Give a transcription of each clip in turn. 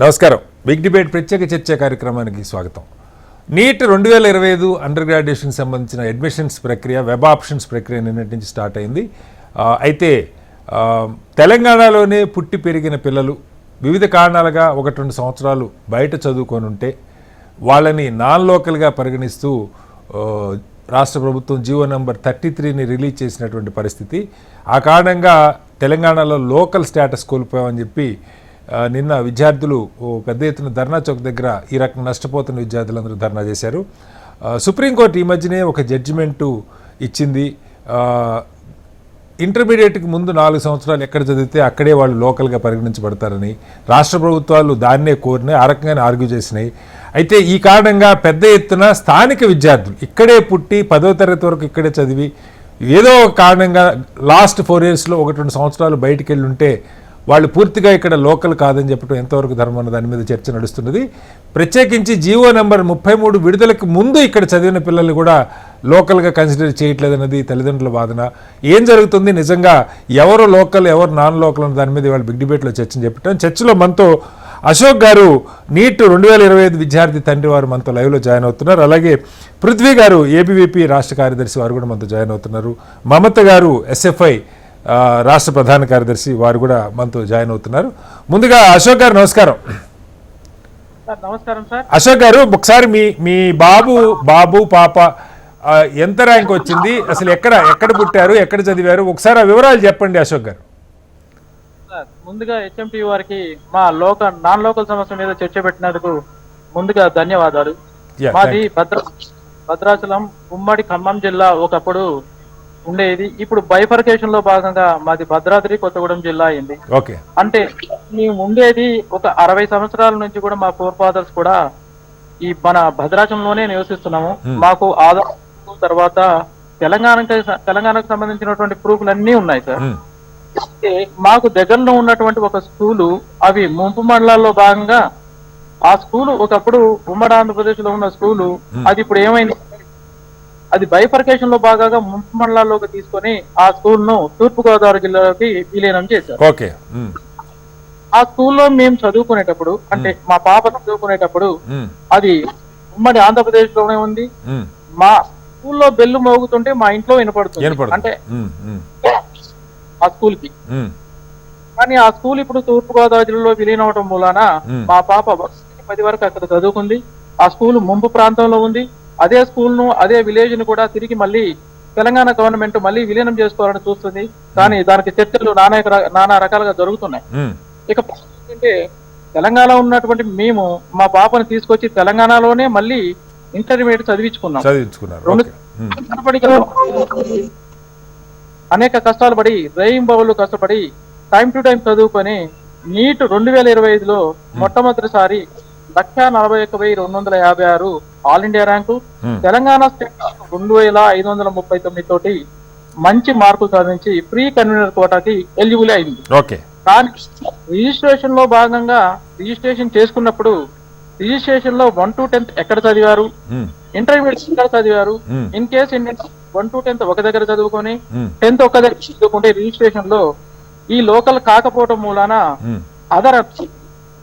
నమస్కారం. Big debate ప్రత్యేక చర్చా కార్యక్రమానికి స్వాగతం. నీట్ 2025 అండర్ గ్రాడ్యుయేషన్ సంబంధించిన అడ్మిషన్స్ ప్రక్రియ, వెబ్ ఆప్షన్స్ ప్రక్రియ నిన్నటి నుంచి స్టార్ట్ అయింది. అయితే తెలంగాణలోనే పుట్టి పెరిగిన పిల్లలు వివిధ కారణాలుగా 1-2 సంవత్సరాలు బయట చదువుకొని ఉంటే వాళ్ళని నాన్ లోకల్గా పరిగణిస్తూ రాష్ట్ర ప్రభుత్వం జీవో నెంబర్ 33ని రిలీజ్ చేసినటువంటి పరిస్థితి. ఆ కారణంగా తెలంగాణలో లోకల్ స్టేటస్ కోల్పోయామని చెప్పి నిన్న విద్యార్థులు పెద్ద ఎత్తున ధర్నా చౌక్ దగ్గర ఈ రకంగా నష్టపోతున్న విద్యార్థులందరూ ధర్నా చేశారు. సుప్రీంకోర్టు ఈ మధ్యనే ఒక జడ్జిమెంటు ఇచ్చింది. ఇంటర్మీడియట్కి ముందు 4 సంవత్సరాలు ఎక్కడ చదివితే అక్కడే వాళ్ళు లోకల్గా పరిగణించబడతారని రాష్ట్ర ప్రభుత్వాలు దాన్నే కోరినాయి, ఆ రకంగానే ఆర్గ్యూ చేసినాయి. అయితే ఈ కారణంగా పెద్ద ఎత్తున స్థానిక విద్యార్థులు ఇక్కడే పుట్టి 10వ తరగతి వరకు ఇక్కడే చదివి ఏదో ఒక కారణంగా లాస్ట్ 4 ఇయర్స్లో 1-2 సంవత్సరాలు బయటికి వెళ్ళి ఉంటే వాళ్ళు పూర్తిగా ఇక్కడ లోకల్ కాదని చెప్పడం ఎంతవరకు ధర్మం అన్న దాని మీద చర్చ నడుస్తున్నది. ప్రత్యేకించి జీవో నెంబర్ 33 విడుదలకు ముందు ఇక్కడ చదివిన పిల్లల్ని కూడా లోకల్గా కన్సిడర్ చేయట్లేదన్నది తల్లిదండ్రుల వాదన. ఏం జరుగుతుంది, నిజంగా ఎవరు లోకల్ ఎవరు నాన్ లోకల్ అన్న దాని మీద వాళ్ళు బిగ్ డిబేట్లో చర్చని చెప్పటం. చర్చలో మనతో అశోక్ గారు, నీట్ 2025 విద్యార్థి తండ్రి వారు మనతో లైవ్లో జాయిన్ అవుతున్నారు. అలాగే పృథ్వీ గారు, ఏబీవీపీ రాష్ట్ర కార్యదర్శి వారు కూడా మనతో జాయిన్ అవుతున్నారు. మమత గారు, ఎస్ఎఫ్ఐ రాష్ట్ర ప్రధాన కార్యదర్శి వారు కూడా మనతో జాయిన్ అవుతున్నారు. ముందుగా అశోక్ గారు నమస్కారం. నమస్కారం సార్. అశోక్ గారు, ఒకసారి మీ బాబు పాప ఎంత ర్యాంక్ వచ్చింది, అసలు ఎక్కడ పుట్టారు, ఎక్కడ చదివారు, ఒకసారి ఆ వివరాలు చెప్పండి అశోక్ గారు. ముందుగా హెచ్ఎంటీ వారికి మా నాన్ లోకల్ సమస్య మీద చర్చ పెట్టినందుకు ముందుగా ధన్యవాదాలు. మాది భద్రాచలం ఉమ్మడి ఖమ్మం జిల్లా ఒకప్పుడు ఉండేది. ఇప్పుడు బైఫర్కేషన్ లో భాగంగా మాది భద్రాద్రి కొత్తగూడెం జిల్లా అయింది. అంటే మేము ఉండేది ఒక 60 సంవత్సరాల నుంచి కూడా మా ఫోర్ ఫాదర్స్ కూడా ఈ మన భద్రాచలంలోనే నివసిస్తున్నాము. మాకు ఆధార్ తర్వాత తెలంగాణకు సంబంధించినటువంటి ప్రూఫ్లు అన్నీ ఉన్నాయి సార్. మాకు దగ్గరలో ఉన్నటువంటి ఒక స్కూలు, అవి ముంపు మండలాల్లో భాగంగా ఆ స్కూలు ఒకప్పుడు ఉమ్మడి ఆంధ్రప్రదేశ్ లో ఉన్న స్కూలు, అది ఇప్పుడు ఏమైంది, అది బైఫర్కేషన్ లో భాగంగా ముంపు మండలాల్లోకి తీసుకొని ఆ స్కూల్ ను తూర్పు గోదావరి జిల్లాలోకి విలీనం చేశారు. ఆ స్కూల్లో మేము చదువుకునేటప్పుడు, అంటే మా పాప చదువుకునేటప్పుడు అది ఉమ్మడి ఆంధ్రప్రదేశ్ లోనే ఉంది. మా స్కూల్లో బెల్లు మోగుతుంటే మా ఇంట్లో వినపడుతుంది, అంటే ఆ స్కూల్ కి. కానీ ఆ స్కూల్ ఇప్పుడు తూర్పు గోదావరి జిల్లాలో విలీనం అవడం మూలాన మా పాప 10 వరకు అక్కడ చదువుకుంది. ఆ స్కూల్ ముంపు ప్రాంతంలో ఉంది. అదే స్కూల్ ను, అదే విలేజ్ ను కూడా తిరిగి మళ్ళీ తెలంగాణ గవర్నమెంట్ మళ్ళీ విలీనం చేసుకోవాలని చూస్తుంది. కానీ దానికి చర్చలు నానా రకాలుగా జరుగుతున్నాయి. ఇక ఏంటంటే తెలంగాణ ఉన్నటువంటి మేము మా పాపను తీసుకొచ్చి తెలంగాణలోనే మళ్ళీ ఇంటర్మీడియట్ చదివించుకున్నాం. అనేక కష్టాలు పడి, రేయింబవళ్ళు కష్టపడి టైం టు టైం చదువుకొని నీట్ 2025లో మొట్టమొదటిసారి 141,256 all India rank, Telangana state 2,539 తోటి మంచి మార్కులు సాధించి ప్రీ కన్వీనర్ కోటాకి ఎలిజిబుల్ అయింది. కానీ రిజిస్ట్రేషన్ లో భాగంగా రిజిస్ట్రేషన్ చేసుకున్నప్పుడు రిజిస్ట్రేషన్ లో 1 to 10th ఎక్కడ చదివారు, ఇంటర్మీడియట్ ఎక్కడ చదివారు, ఇన్ కేస్ 1 to 10th ఒక దగ్గర చదువుకొని 10th ఒక దగ్గర చదువుకుంటే రిజిస్ట్రేషన్ లో ఈ లోకల్ కాకపోవడం మూలాన అదర్.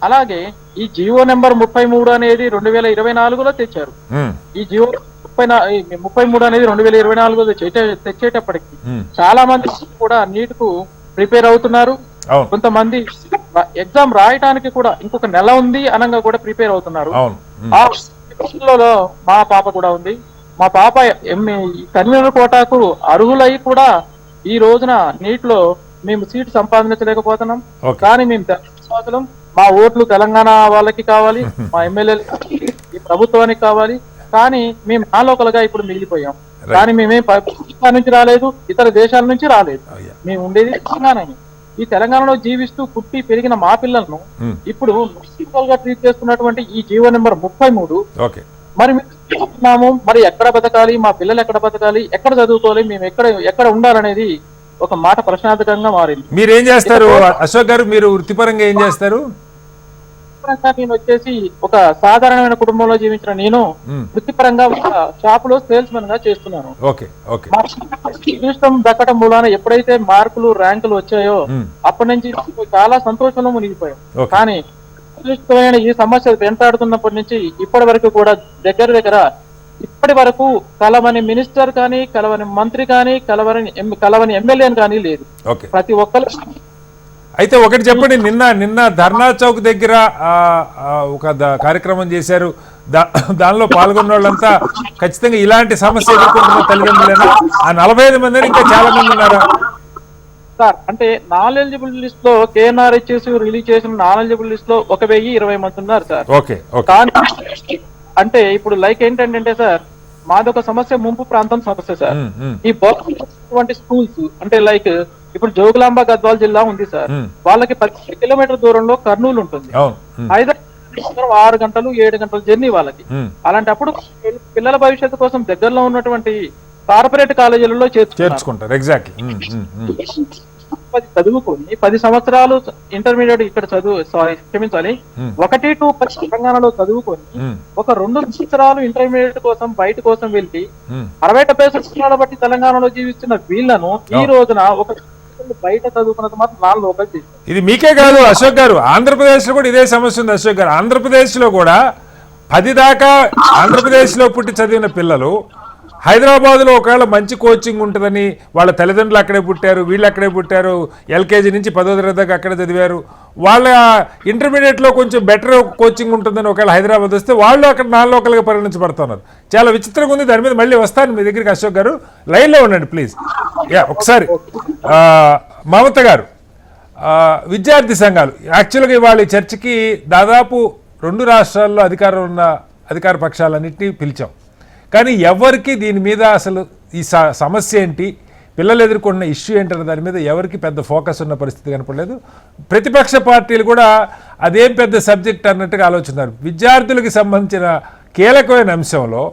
అలాగే ఈ జియో నెంబర్ 33 అనేది 2024లో తెచ్చారు. ఈ జియో 33 అనేది 2024లో తెచ్చేటప్పటికి చాలా మంది కూడా నీట్ కు ప్రిపేర్ అవుతున్నారు. కొంతమంది ఎగ్జామ్ రాయటానికి కూడా ఇంకొక నెల ఉంది అనగా కూడా ప్రిపేర్ అవుతున్నారు. ఆ లో మా పాప కూడా ఉంది. మా పాప కన్వీనర్ కోటాకు అర్హులై కూడా ఈ రోజున నీట్ లో మేము సీట్ సంపాదించలేకపోతున్నాం. కానీ మేము మా ఓట్లు తెలంగాణ వాళ్ళకి కావాలి, మా ఎమ్మెల్యేలు ఈ ప్రభుత్వానికి కావాలి. కానీ మేము ఆ లోకల్గా ఇప్పుడు మిగిలిపోయాం. కానీ మేమేం పాకిస్తాన్ నుంచి రాలేదు, ఇతర దేశాల నుంచి రాలేదు. మేము ఉండేది తెలంగాణ. ఈ తెలంగాణలో జీవిస్తూ పుట్టి పెరిగిన మా పిల్లలను ఇప్పుడు గా ట్రీట్ చేస్తున్నటువంటి ఈ జీవో నెంబర్ 33 మరి మేము మరి ఎక్కడ బతకాలి, మా పిల్లలు ఎక్కడ బతకాలి, ఎక్కడ చదువుకోవాలి, మేము ఎక్కడ ఉండాలనేది ఒక మాట ప్రశ్నార్థకంగా మారింది. మీరేం చేస్తారు అశోక్ గారు, మీరు వృత్తిపరంగా ఏం చేస్తారు? నేను వచ్చేసి ఒక సాధారణమైన కుటుంబంలో జీవించిన నేను వృత్తిపరంగా ఒక షాప్ లో సేల్స్ మెన్ గా చేస్తున్నాను. అదృష్టం దక్కడం మూలాన ఎప్పుడైతే మార్కులు ర్యాంకులు వచ్చాయో అప్పటి నుంచి చాలా సంతోషంలో మునిగిపోయాం. కానీ క్లిష్టమైన ఈ సమస్య వెంటాడుతున్నప్పటి నుంచి ఇప్పటి వరకు కూడా దగ్గర ఇప్పటి వరకు కలవని మినిస్టర్ కానీ, కలవని మంత్రి కానీ, కలవని ఎమ్మెల్యే కానీ లేదు. ఓకే, ప్రతి ఒక్కరు. అయితే ఒకటి చెప్పండి, నిన్న ధర్నా చౌక్ దగ్గర ఒక కార్యక్రమం చేశారు. దానిలో పాల్గొన్న వాళ్ళంతా ఖచ్చితంగా ఇలాంటి సమస్య ఎదుర్కొంటున్న తల్లిదండ్రులైనా ఆ 45 మంది ఇంకా చాలా మంది ఉన్నారా సార్? అంటే నాన్ ఎలిజిబుల్ లిస్ట్ లో KNRHS రిలీజ్ చేసిన నాన్ ఎలిజిబుల్ లిస్ట్ లో 1020 మంది ఉన్నారు సార్. ఓకే, కానీ అంటే ఇప్పుడు లైక్ ఏంటంటే సార్, మాదొక సమస్య ముంపు ప్రాంతం సమస్య సార్. ఈ బోర్డు స్కూల్స్ అంటే లైక్ ఇప్పుడు జోగులాంబ గద్వాల్ జిల్లా ఉంది సార్, వాళ్ళకి 10 కిలోమీటర్ దూరంలో కర్నూలు ఉంటుంది. హైదరాబాద్ 6 గంటలు 7 గంటల జర్నీ వాళ్ళకి. అలాంటప్పుడు పిల్లల భవిష్యత్తు కోసం దగ్గరలో ఉన్నటువంటి కార్పొరేట్ కాలేజీలలో చేర్చుకుంటారు. చదువుకొని 10 సంవత్సరాలు ఇంటర్మీడియట్ ఇక్కడ క్షమించాలి 1 to 10 తెలంగాణలో చదువుకొని ఒక 2 సంవత్సరాలు ఇంటర్మీడియట్ కోసం బయట కోసం వెళ్ళి 60-70 సంవత్సరాల బట్టి తెలంగాణలో జీవిస్తున్న వీళ్లను ఈ రోజున ఒక బయట చదువుకున్నది మాత్రం నాన్ లోకల్ చేస్తారు. ఇది మీకే కాదు అశోక్ గారు, ఆంధ్రప్రదేశ్ లో కూడా ఇదే సమస్య ఉంది అశోక్ గారు. ఆంధ్రప్రదేశ్ లో కూడా 10 దాకా ఆంధ్రప్రదేశ్ లో పుట్టి చదివిన పిల్లలు హైదరాబాద్లో ఒకవేళ మంచి కోచింగ్ ఉంటుందని వాళ్ళ తల్లిదండ్రులు అక్కడే పుట్టారు, వీళ్ళు అక్కడే పుట్టారు, LKG నుంచి 10వ తరగతి దాకా అక్కడే చదివారు, వాళ్ళ ఇంటర్మీడియట్లో కొంచెం బెటర్ కోచింగ్ ఉంటుందని ఒకవేళ హైదరాబాద్ వస్తే వాళ్ళు అక్కడ నాన్ లోకల్గా పరిగణించబడుతున్నారు. చాలా విచిత్రంగా ఉంది. దాని మీద మళ్ళీ వస్తాను మీ దగ్గరికి అశోక్ గారు, లైన్లో ఉండండి ప్లీజ్. ఒకసారి మమత గారు, విద్యార్థి సంఘాలు యాక్చువల్గా ఇవాళ ఈ చర్చకి దాదాపు 2 రాష్ట్రాల్లో అధికారం ఉన్న అధికార పక్షాలన్నింటినీ పిలిచాం. కానీ ఎవరికి దీని మీద అసలు ఈ సమస్య ఏంటి, పిల్లలు ఎదుర్కొన్న ఇష్యూ ఏంటన్న దాని మీద ఎవరికి పెద్ద ఫోకస్ ఉన్న పరిస్థితి కనపడలేదు. ప్రతిపక్ష పార్టీలు కూడా అదేం పెద్ద సబ్జెక్ట్ అన్నట్టుగా ఆలోచిస్తున్నారు. విద్యార్థులకు సంబంధించిన కీలకమైన అంశంలో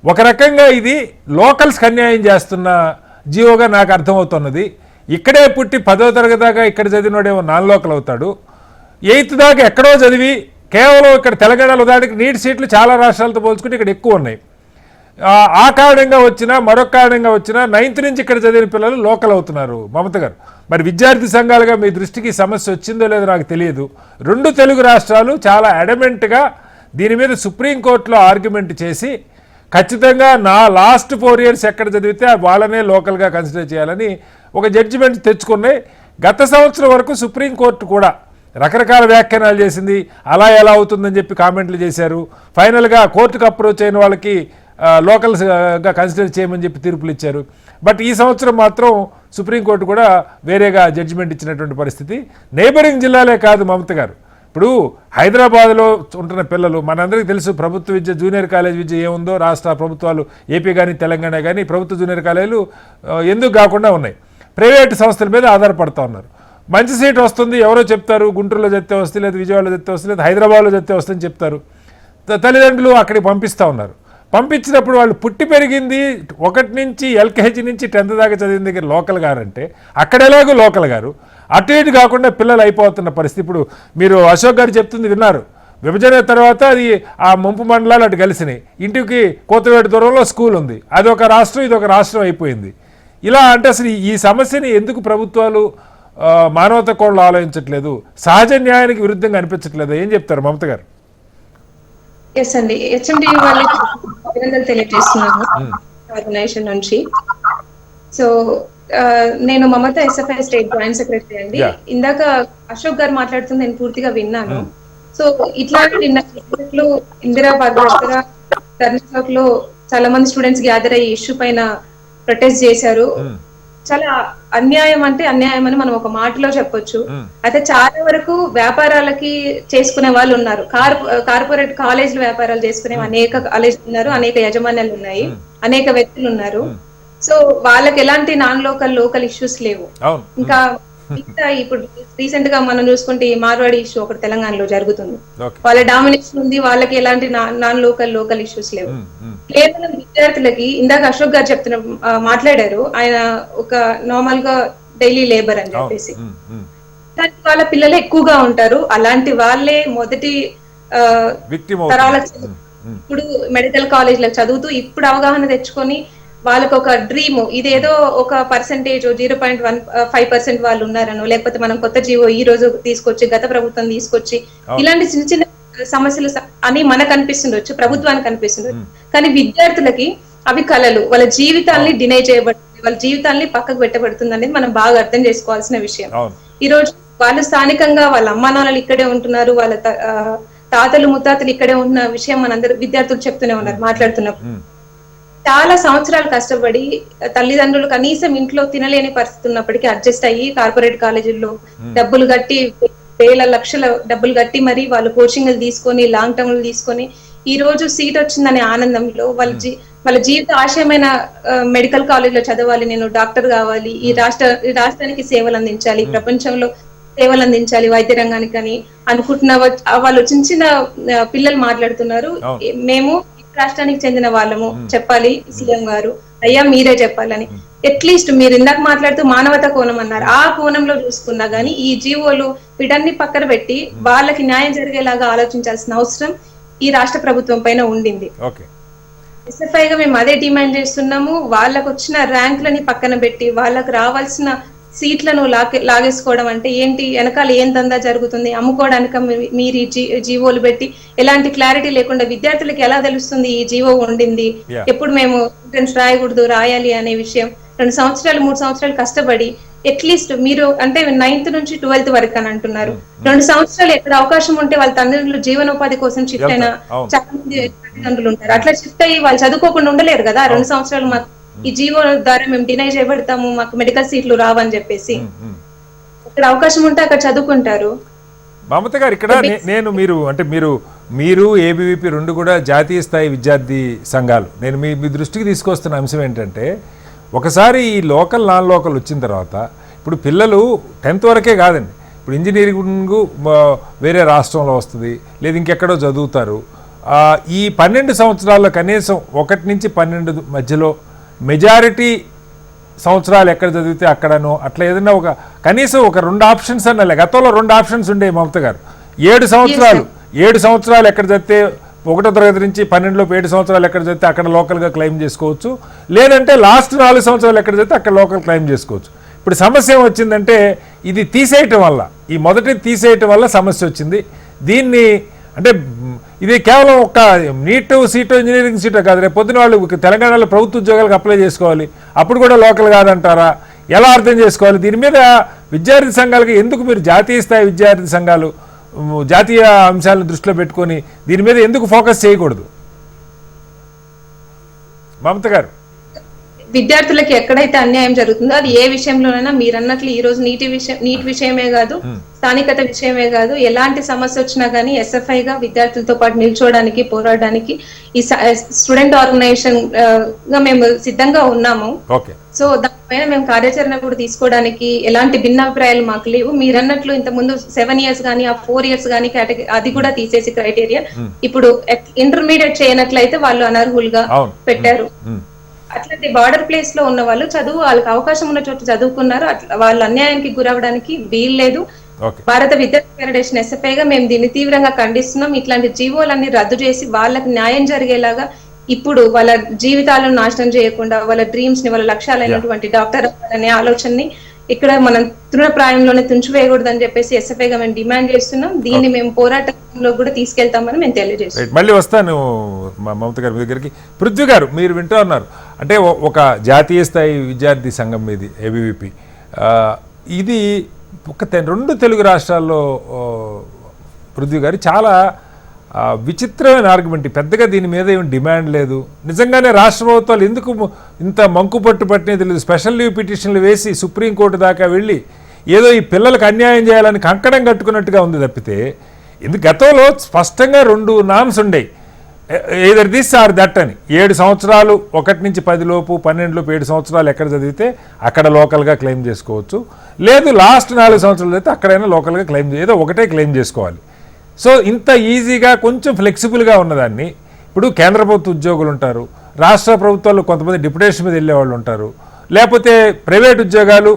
ఒక రకంగా ఇది లోకల్స్కి అన్యాయం చేస్తున్న జీవోగా నాకు అర్థమవుతున్నది. ఇక్కడే పుట్టి 10వ తరగతి దాకా ఇక్కడ చదివినోడేమో నాన్ లోకల్ అవుతాడు, 8th దాకా ఎక్కడో చదివి కేవలం ఇక్కడ తెలంగాణలో దానికి నీట్ సీట్లు చాలా రాష్ట్రాలతో పోల్చుకుంటే ఇక్కడ ఎక్కువ ఉన్నాయి. ఆ కారణంగా వచ్చినా మరొక కారణంగా వచ్చినా 9th నుంచి ఇక్కడ చదివిన పిల్లలు లోకల్ అవుతున్నారు. మమత గారు, మరి విద్యార్థి సంఘాలుగా మీ దృష్టికి సమస్య వచ్చిందో లేదో నాకు తెలియదు. 2 తెలుగు రాష్ట్రాలు చాలా అడమెంట్గా దీని మీద సుప్రీంకోర్టులో ఆర్గ్యుమెంట్ చేసి ఖచ్చితంగా నా లాస్ట్ 4 years ఎక్కడ చదివితే వాళ్ళనే లోకల్గా కన్సిడర్ చేయాలని ఒక జడ్జిమెంట్ తెచ్చుకున్నాయి. గత సంవత్సరం వరకు సుప్రీంకోర్టు కూడా రకరకాల వ్యాఖ్యానాలు చేసింది, అలా ఎలా అవుతుందని చెప్పి కామెంట్లు చేశారు. ఫైనల్గా కోర్టుకు అప్రోచ్ అయిన వాళ్ళకి లోకల్స్గా కన్సిడర్ చేయమని చెప్పి తీర్పులు ఇచ్చారు. బట్ ఈ సంవత్సరం మాత్రం సుప్రీంకోర్టు కూడా వేరేగా జడ్జిమెంట్ ఇచ్చినటువంటి పరిస్థితి. నైబరింగ్ జిల్లాలే కాదు మమత గారు, ఇప్పుడు హైదరాబాద్లో ఉంటున్న పిల్లలు మనందరికీ తెలుసు, ప్రభుత్వ విద్య జూనియర్ కాలేజ్ విద్య ఏముందో రాష్ట్ర ప్రభుత్వాలు ఏపీ కానీ తెలంగాణ కానీ ప్రభుత్వ జూనియర్ కాలేజీలు ఎందుకు కాకుండా ఉన్నాయి, ప్రైవేటు సంస్థల మీద ఆధారపడుతూ ఉన్నారు. మంచి సీట్ వస్తుంది ఎవరో చెప్తారు, గుంటూరులో చెప్తే వస్తుంది, లేదా విజయవాడలో చెప్తే వస్తుంది, లేదా హైదరాబాద్లో చెప్తే వస్తుందని చెప్తారు. తల్లిదండ్రులు అక్కడికి పంపిస్తూ ఉన్నారు. పంపించినప్పుడు వాళ్ళు పుట్టి పెరిగింది 1 నుంచి LKG నుంచి 10th దాకా చదివిన దగ్గర లోకల్ గారంటే అక్కడ ఎలాగో లోకల్ గారు అటు ఇటు కాకుండా పిల్లలు అయిపోతున్న పరిస్థితి. ఇప్పుడు మీరు అశోక్ గారు చెప్తుంది విన్నారు, విభజన తర్వాత అది ఆ ముంపు మండలాలు అటు కలిసినాయి, ఇంటికి కోతవేటు దూరంలో స్కూల్ ఉంది, అది ఒక రాష్ట్రం ఇది ఒక రాష్ట్రం అయిపోయింది. ఇలా అంటే అసలు ఈ సమస్యని ఎందుకు ప్రభుత్వాలు మానవత కోణంలో ఆలోచించట్లేదు, సహజ న్యాయానికి విరుద్ధంగా అనిపించట్లేదు, ఏం చెప్తారు మమత గారు? ఎస్ అండి, HMD వాళ్ళకి అభినందనలు తెలియజేస్తున్నాను ఆర్గనైజేషన్ నుంచి. సో నేను మమత SFI స్టేట్ జాయింట్ సెక్రటరీ అండి. ఇందాక అశోక్ గారు మాట్లాడుతుంది నేను పూర్తిగా విన్నాను. సో ఇట్లాంటి ఇందిరాబాద్ దగ్గర ధర్నా చౌక్ లో చాలా మంది స్టూడెంట్స్ గ్యాదర్ అయ్యి ఇష్యూ పైన ప్రొటెస్ట్ చేశారు. చాలా అన్యాయం అంటే అన్యాయం అని మనం ఒక మాటలో చెప్పొచ్చు. అయితే చాలా వరకు వ్యాపారాలకి చేసుకునే వాళ్ళు ఉన్నారు, కార్పొరేట్ కాలేజీలు వ్యాపారాలు చేసుకునే అనేక కాలేజీలు ఉన్నారు, అనేక యజమాన్యాలు ఉన్నాయి, అనేక వ్యక్తులు ఉన్నారు. సో వాళ్ళకి ఎలాంటి నాన్ లోకల్ ఇష్యూస్ లేవు. ఇంకా ఇప్పుడు రీసెంట్ గా మనం చూసుకుంటే ఈ మార్వాడి ఇష్యూ ఒకటి తెలంగాణలో జరుగుతుంది, వాళ్ళ డామినేషన్ ఉంది, వాళ్ళకి ఎలాంటి నాన్ లోకల్ ఇష్యూస్ లేవు. కేవలం విద్యార్థులకి ఇందాక అశోక్ గారు మాట్లాడారు, ఆయన ఒక నార్మల్ గా డైలీ లేబర్ అని చెప్పేసి, వాళ్ళ పిల్లలు ఎక్కువగా ఉంటారు. అలాంటి వాళ్ళే మొదటి తరాలకు ఇప్పుడు మెడికల్ కాలేజ్లకు చదువుతూ ఇప్పుడు అవగాహన తెచ్చుకొని వాళ్ళకు ఒక డ్రీమ్, ఇదేదో ఒక పర్సెంటేజ్ 0.15% వాళ్ళు ఉన్నారనో, లేకపోతే మనం కొత్త జీవో ఈ రోజు తీసుకొచ్చి, గత ప్రభుత్వం తీసుకొచ్చి, ఇలాంటి చిన్న చిన్న సమస్యలు అని మనకు అనిపిస్తుండొచ్చు, ప్రభుత్వానికి అనిపిస్తుండొచ్చు. కానీ విద్యార్థులకి అవి కళలు, వాళ్ళ జీవితాల్ని డినై చేయబడుతుంది, వాళ్ళ జీవితాల్ని పక్కకు పెట్టబడుతుంది అనేది మనం బాగా అర్థం చేసుకోవాల్సిన విషయం. ఈ రోజు వాళ్ళు స్థానికంగా వాళ్ళ అమ్మా నాన్నలు ఇక్కడే ఉంటున్నారు, వాళ్ళ తాతలు ముత్తాతలు ఇక్కడే ఉన్న విషయం మనందరూ విద్యార్థులు చెప్తూనే ఉన్నారు మాట్లాడుతున్నప్పుడు. చాలా సంవత్సరాలు కష్టపడి తల్లిదండ్రులు కనీసం ఇంట్లో తినలేని పరిస్థితి ఉన్నప్పటికీ అడ్జస్ట్ అయ్యి కార్పొరేట్ కాలేజీల్లో డబ్బులు కట్టి, వేల లక్షల డబ్బులు కట్టి మరి వాళ్ళు కోచింగ్లు తీసుకొని, లాంగ్ టర్మ్లు తీసుకొని ఈ రోజు సీట్ వచ్చిందనే ఆనందంలో వాళ్ళ జీవిత ఆశయమైన మెడికల్ కాలేజ్ లో చదవాలి, నేను డాక్టర్ కావాలి, ఈ రాష్ట్రానికి సేవలు అందించాలి, ప్రపంచంలో సేవలు అందించాలి వైద్య రంగానికి అని అనుకుంటున్న వాళ్ళు చిన్న చిన్న పిల్లలు మాట్లాడుతున్నారు. మేము రాష్ట్రానికి చెందిన వాళ్ళము, చెప్పాలి సీఎం గారు, అయ్యా మీరే చెప్పాలని. అట్లీస్ట్ మీరు ఇందాక మాట్లాడుతూ మానవతా కోణం అన్నారు, ఆ కోణంలో చూసుకున్నా గానీ ఈ జీవోలు వీటన్ని పక్కన పెట్టి వాళ్ళకి న్యాయం జరిగేలాగా ఆలోచించాల్సిన అవసరం ఈ రాష్ట్ర ప్రభుత్వం పైన ఉండింది. ఎస్ఎఫ్ఐగా మేము అదే డిమాండ్ చేస్తున్నాము. వాళ్ళకు వచ్చిన ర్యాంకులని పక్కన పెట్టి వాళ్ళకు రావాల్సిన సీట్లను లాగేసుకోవడం అంటే ఏంటి, వెనకాల ఏం దందా జరుగుతుంది, అమ్ముకోవడానికి మీరు జీవోలు పెట్టి ఎలాంటి క్లారిటీ లేకుండా విద్యార్థులకు ఎలా తెలుస్తుంది ఈ జీవో ఉండింది, ఎప్పుడు మేము ఎంట్రన్స్ రాయకూడదు, రాయాలి అనే విషయం. 2 సంవత్సరాలు 3 సంవత్సరాలు కష్టపడి అట్లీస్ట్ మీరు అంటే 9th నుంచి 12th వరకు అని అంటున్నారు, 2 సంవత్సరాలు ఎక్కడ అవకాశం ఉంటే వాళ్ళ తల్లిదండ్రులు జీవనోపాధి కోసం షిఫ్ట్ అయిన చాలా మంది తల్లిదండ్రులు ఉంటారు. అట్లా షిఫ్ట్ అయ్యి వాళ్ళు చదువుకోకుండా ఉండలేరు కదా. 2 సంవత్సరాలు మాకు ఈ జీవో ద్వారా మేము డినై చేయబడతాము, మాకు మెడికల్ సీట్లు రావని చెప్పేసి ఇక్కడ అవకాశం ఉంటే అక్కడ చదువుకుంటారు. మమత గారు, ఇక్కడ నేను మీరు ఏబీవీపీ 2 కూడా జాతీయ స్థాయి విద్యార్థి సంఘాలు, నేను మీ దృష్టికి తీసుకొస్తున్న అంశం ఏంటంటే, ఒకసారి ఈ లోకల్ నాన్ లోకల్ వచ్చిన తర్వాత ఇప్పుడు పిల్లలు 10th వరకే కాదండి, ఇప్పుడు ఇంజనీరింగ్ వేరే రాష్ట్రంలో వస్తుంది, లేదు ఇంకెక్కడో చదువుతారు. ఈ 12 సంవత్సరాల్లో కనీసం 1 నుంచి 12 మధ్యలో మెజారిటీ సంవత్సరాలు ఎక్కడ చదివితే అక్కడనో అట్లా ఏదైనా కనీసం ఒక 2 ఆప్షన్స్ అన్న. గతంలో 2 ఆప్షన్స్ ఉండే మమత గారు, 7 సంవత్సరాలు ఎక్కడ చదివితే 1వ తరగతి నుంచి 12లోపు 7 సంవత్సరాలు ఎక్కడ చదివితే అక్కడ లోకల్గా క్లెయిమ్ చేసుకోవచ్చు, లేదంటే లాస్ట్ 4 సంవత్సరాలు ఎక్కడ చదివితే అక్కడ లోకల్ క్లెయిమ్ చేసుకోవచ్చు. ఇప్పుడు సమస్య ఏమొచ్చిందంటే ఇది తీసేయటం వల్ల, ఈ మొదటి తీసేయటం వల్ల సమస్య వచ్చింది. దీన్ని అంటే ఇది కేవలం ఒక నీట్ సీటు ఇంజనీరింగ్ సీటు కాదు, రేపు పొద్దున వాళ్ళు తెలంగాణలో ప్రభుత్వ ఉద్యోగాలకు అప్లై చేసుకోవాలి, అప్పుడు కూడా లోకల్ కాదంటారా, ఎలా అర్థం చేసుకోవాలి? దీని మీద విద్యార్థి సంఘాలకి ఎందుకు మీరు జాతీయ స్థాయి విద్యార్థి సంఘాలు జాతీయ అంశాలను దృష్టిలో పెట్టుకొని దీని మీద ఎందుకు ఫోకస్ చేయకూడదు? మమత గారు, విద్యార్థులకి ఎక్కడైతే అన్యాయం జరుగుతుందో అది ఏ విషయంలోనైనా మీరు అన్నట్లు ఈ రోజు నీట్ విషయమే కాదు, స్థానికత విషయమే కాదు, ఎలాంటి సమస్య వచ్చినా కానీ ఎస్ఎఫ్ఐగా విద్యార్థులతో పాటు నిల్చోవడానికి, పోరాడడానికి ఈ స్టూడెంట్ ఆర్గనైజేషన్ గా మేము సిద్ధంగా ఉన్నాము. సో దానిపైన మేము కార్యాచరణ కూడా తీసుకోవడానికి ఎలాంటి భిన్నాభిప్రాయాలు మాకు లేవు. మీరు అన్నట్లు ఇంత ముందు 7 years కానీ ఆ 4 years కానీ అది కూడా తీసేసి క్రైటీరియా ఇప్పుడు ఇంటర్మీడియట్ చేయనట్లయితే వాళ్ళు అనర్హులుగా పెట్టారు. అట్లాంటి బార్డర్ ప్లేస్ లో ఉన్న వాళ్ళు వాళ్ళకి అవకాశం ఉన్న చోట చదువుకున్నారు, వాళ్ళ అన్యాయానికి గురవడానికి వీల్లేదు. భారత విద్యార్థి ఫెడరేషన్ ఎస్ఎఫ్ఐగా మేము దీన్ని తీవ్రంగా ఖండిస్తున్నాం. ఇట్లాంటి జీవోలన్నీ రద్దు చేసి వాళ్ళకి న్యాయం జరిగేలాగా, ఇప్పుడు వాళ్ళ జీవితాలను నాశనం చేయకుండా వాళ్ళ డ్రీమ్స్ ని, వాళ్ళ లక్ష్యాలైనటువంటి డాక్టర్ అనే ఆలోచనని ఇక్కడ మనం తృణప్రాయంలోనే తుంచివేయకూడదని చెప్పేసి ఎస్ఎఫ్ఐగా మేము డిమాండ్ చేస్తున్నాం. దీన్ని మేము పోరాటంలో కూడా తీసుకెళ్తామని మేము తెలియజేస్తున్నాం. మళ్ళీ వస్తాను మమత గారి దగ్గరికి. పృథ్వీ గారు, మీరు వింటూ ఉన్నారు అంటే ఒక జాతీయ స్థాయి విద్యార్థి సంఘం ఇది ఏబీవీపీ, ఇది ఒక 2 తెలుగు రాష్ట్రాల్లో పృథ్వీ గారు చాలా విచిత్రమైన ఆర్గ్యుమెంట్. పెద్దగా దీని మీద ఏమి డిమాండ్ లేదు. నిజంగానే రాష్ట్ర ప్రభుత్వాలు ఎందుకు ఇంత మంకుపట్టు పట్టినది తెలియదు. స్పెషల్ లీవ్ పిటిషన్లు వేసి సుప్రీంకోర్టు దాకా వెళ్ళి ఏదో ఈ పిల్లలకు అన్యాయం చేయాలని కంకణం కట్టుకున్నట్టుగా ఉంది తప్పితే, ఎందుకు గతంలో స్పష్టంగా 2 నామ్స్ ఉండేవి, ఏదర్ దిస్ ఆర్ దట్ అని. 7 సంవత్సరాలు 1 నుంచి 10 లోపు 12 లోపు 7 సంవత్సరాలు ఎక్కడ చదివితే అక్కడ లోకల్గా క్లెయిమ్ చేసుకోవచ్చు, లేదు లాస్ట్ 4 సంవత్సరాలు అయితే అక్కడైనా లోకల్గా క్లెయిమ్ ఏదో ఒకటే క్లెయిమ్ చేసుకోవాలి. సో ఇంత ఈజీగా కొంచెం ఫ్లెక్సిబుల్గా ఉన్నదాన్ని ఇప్పుడు కేంద్ర ప్రభుత్వ ఉద్యోగులు ఉంటారు, రాష్ట్ర ప్రభుత్వాలు కొంతమంది డిప్యుటేషన్ మీద వెళ్ళేవాళ్ళు ఉంటారు, లేకపోతే ప్రైవేట్ ఉద్యోగాలు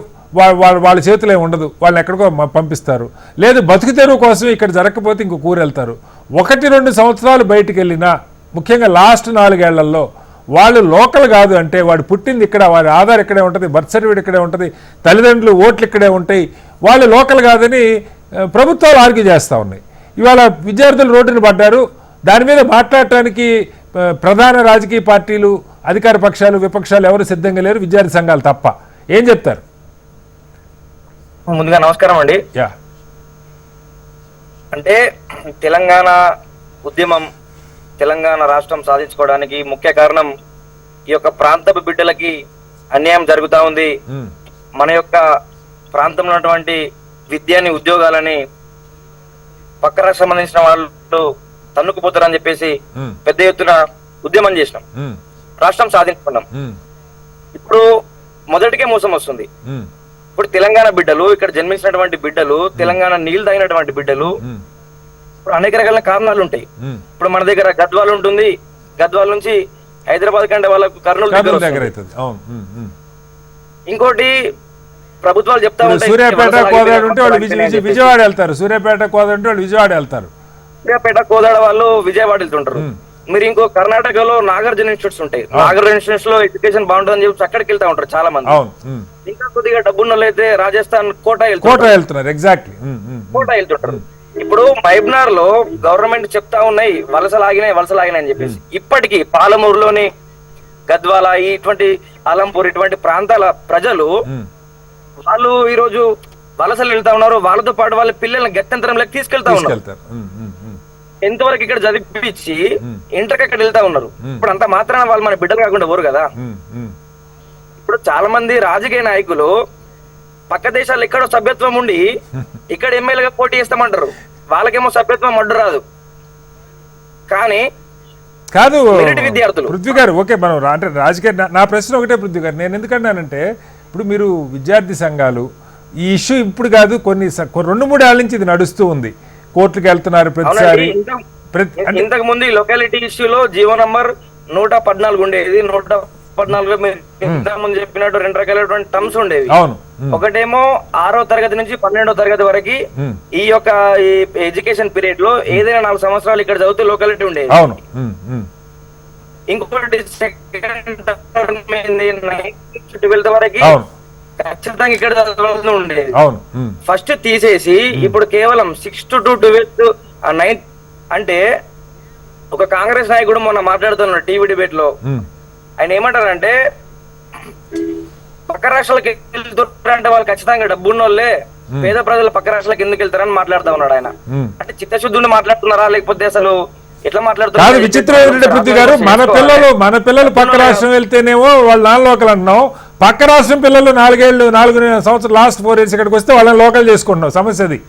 వాళ్ళ చేతిలో ఉండదు, వాళ్ళని ఎక్కడికో పంపిస్తారు, లేదు బతుకు తెరువు కోసం ఇక్కడ జరగకపోతే ఇంకో కూర వెళ్తారు. 1-2 సంవత్సరాలు బయటికి వెళ్ళినా, ముఖ్యంగా లాస్ట్ 4 ఏళ్లలో వాళ్ళు లోకల్ కాదు అంటే వాడు పుట్టింది ఇక్కడ, వాడి ఆధార్ ఇక్కడే ఉంటుంది, బర్త్ సర్టిఫికేట్ ఇక్కడే ఉంటుంది, తల్లిదండ్రులు ఓట్లు ఇక్కడే ఉంటాయి, వాళ్ళు లోకల్ కాదని ప్రభుత్వాలు ఆర్గ్యూ చేస్తూ ఉన్నాయి. ఇవాళ విద్యార్థులు రోడ్డున పడ్డారు. దాని మీద మాట్లాడటానికి ప్రధాన రాజకీయ పార్టీలు, అధికార పక్షాలు, విపక్షాలు ఎవరు సిద్ధంగా లేరు, విద్యార్థి సంఘాలు తప్ప. ఏం చెప్తారు? ముందుగా నమస్కారం అండి. యా, అంటే తెలంగాణ ఉద్యమం, తెలంగాణ రాష్ట్రం సాధించుకోవడానికి ముఖ్య కారణం ఈ యొక్క ప్రాంతపు బిడ్డలకి అన్యాయం జరుగుతూ ఉంది. మన యొక్క ప్రాంతంలో ఉన్నటువంటి విద్యని, ఉద్యోగాలని పక్క రాష్ట్రం సంబంధించిన వాళ్ళు తన్నుకుపోతారని చెప్పేసి పెద్ద ఎత్తున ఉద్యమం చేసినాం, రాష్ట్రం సాధించుకున్నాం. ఇప్పుడు మొదటికే మోసం వస్తుంది. ఇప్పుడు తెలంగాణ బిడ్డలు, ఇక్కడ జన్మించినటువంటి బిడ్డలు, తెలంగాణ నీళ్లు తాగినటువంటి బిడ్డలు, ఇప్పుడు అనేక రకాల కారణాలు ఉంటాయి. ఇప్పుడు మన దగ్గర గద్వాల్ ఉంటుంది, గద్వాల్ నుంచి హైదరాబాద్ కంటే వాళ్ళకు కర్నూలు దగ్గర అవుతుంది. ఇంకోటి ప్రభుత్వాలు చెప్తా ఉంటాయి, సూర్యాపేట కోదాడ ఉంటే వాళ్ళు విజయవాడ వెళ్తారు, సూర్యాపేట కోదాడ ఉంటే వాళ్ళు విజయవాడ వెళ్తారు, సూర్యాపేట కోదాడ వాళ్ళు విజయవాడ వెళ్తుంటారు. మీరు ఇంకో కర్ణాటకలో నాగార్జున ఇన్స్టిట్యూట్స్ ఉంటాయి, నాగార్జున ఇన్స్టిట్యూట్స్ లో ఎడ్యుకేషన్ బాగుంటుందని చెప్పి అక్కడికి వెళ్తా ఉంటారు చాలా మంది. ఇంకా కొద్దిగా డబ్బున్న అయితే రాజస్థాన్ కోటా వెళ్తున్నారు, ఎగ్జాక్ట్లీ కోటా వెళ్తుంటారు. ఇప్పుడు మైబ్నార్ లో గవర్నమెంట్ చెప్తా ఉన్నాయి వలసలాగినాయి అని చెప్పేసి. ఇప్పటికీ పాలమూరులోని, గద్వాల, ఇటువంటి అలంపూర్ ఇటువంటి ప్రాంతాల ప్రజలు వాళ్ళు ఈ రోజు వలసలు వెళ్తా ఉన్నారు. వాళ్ళతో పాటు వాళ్ళ పిల్లల్ని గత్యంతరంలోకి తీసుకెళ్తా ఉన్నారు. ఎంతవరకు ఇక్కడ చదివించి ఇంటర్కి అక్కడ వెళ్తా ఉన్నారు. ఇప్పుడు అంత మాత్రాన వాళ్ళు మన బిడ్డలు కాకుండా పోరు కదా. ఇప్పుడు చాలా మంది రాజకీయ నాయకులు పక్క దేశాల్లో ఎక్కడో సభ్యత్వం ఉండి ఇక్కడ ఎమ్మెల్యేగా పోటీ చేస్తామంటారు, వాళ్ళకేమో సభ్యత్వం అడ్డు రాదు. కానీ కాదు విద్యార్థులు పృథ్వీ గారు, ఓకే మనం అంటే రాజకీయ, నా ప్రశ్న ఒకటే పృథ్వీ గారు, నేను ఎందుకన్నానంటే ఇప్పుడు మీరు విద్యార్థి సంఘాలు ఈ ఇష్యూ ఇప్పుడు కాదు, కొన్ని 2-3 ఏళ్ల నుంచి ఇది నడుస్తూ ఉంది, కోర్టుకు వెళ్తున్నారు ప్రతిసారి. ఇంతకు ముందు ఈ లొకాలిటీ ఇష్యూలో జీవో నంబర్ 114 ఉండేది. 114 మీరు ఇంతకు ముందు చెప్పినట్టు 2 రకాలైనటువంటి టర్మ్స్ ఉండేవి. ఒకటేమో 6వ తరగతి నుంచి 12వ తరగతి వరకు ఈ యొక్క ఎడ్యుకేషన్ పీరియడ్ లో ఏదైనా 4 సంవత్సరాలు ఇక్కడ చదివితే లొకాలిటీ ఉండేది. ఇంకొకటి సెకండ్ టర్మ్ 12th వరకు ఖచ్చితంగా ఇక్కడ చదవాల్సి ఉండేది. ఫస్ట్ తీసేసి ఇప్పుడు కేవలం 6th to 12th 9th అంటే ఒక కాంగ్రెస్ నాయకుడు మొన్న మాట్లాడుతున్నాడు టీవీ డిబేట్ లో. ఆయన ఏమంటారంటే పక్క రాష్ట్రాలకు వెళ్తుంటే వాళ్ళు ఖచ్చితంగా డబ్బున్న వాళ్ళే, పేద ప్రజలు పక్క రాష్ట్రాలకు ఎందుకు వెళ్తారని మాట్లాడుతూ ఉన్నాడు ఆయన. అంటే చిత్తశుద్ధుని మాట్లాడుతున్నారా లేకపోతే అసలు ఎట్లా మాట్లాడుతున్నారు? విచిత్రం ఏంటంటే పృథ్వీ గారు, మన పిల్లలు పక్క రాష్ట్రం వెళ్తేనేమో వాళ్ళు నాన్ లోకల్ అంటున్నాం, పక్క రాష్ట్రం పిల్లలు 4 సంవత్సరాలు లాస్ట్ 4 years ఇక్కడికి వస్తే వాళ్ళని లోకల్ చేసుకుంటున్నాం. సమస్య అది.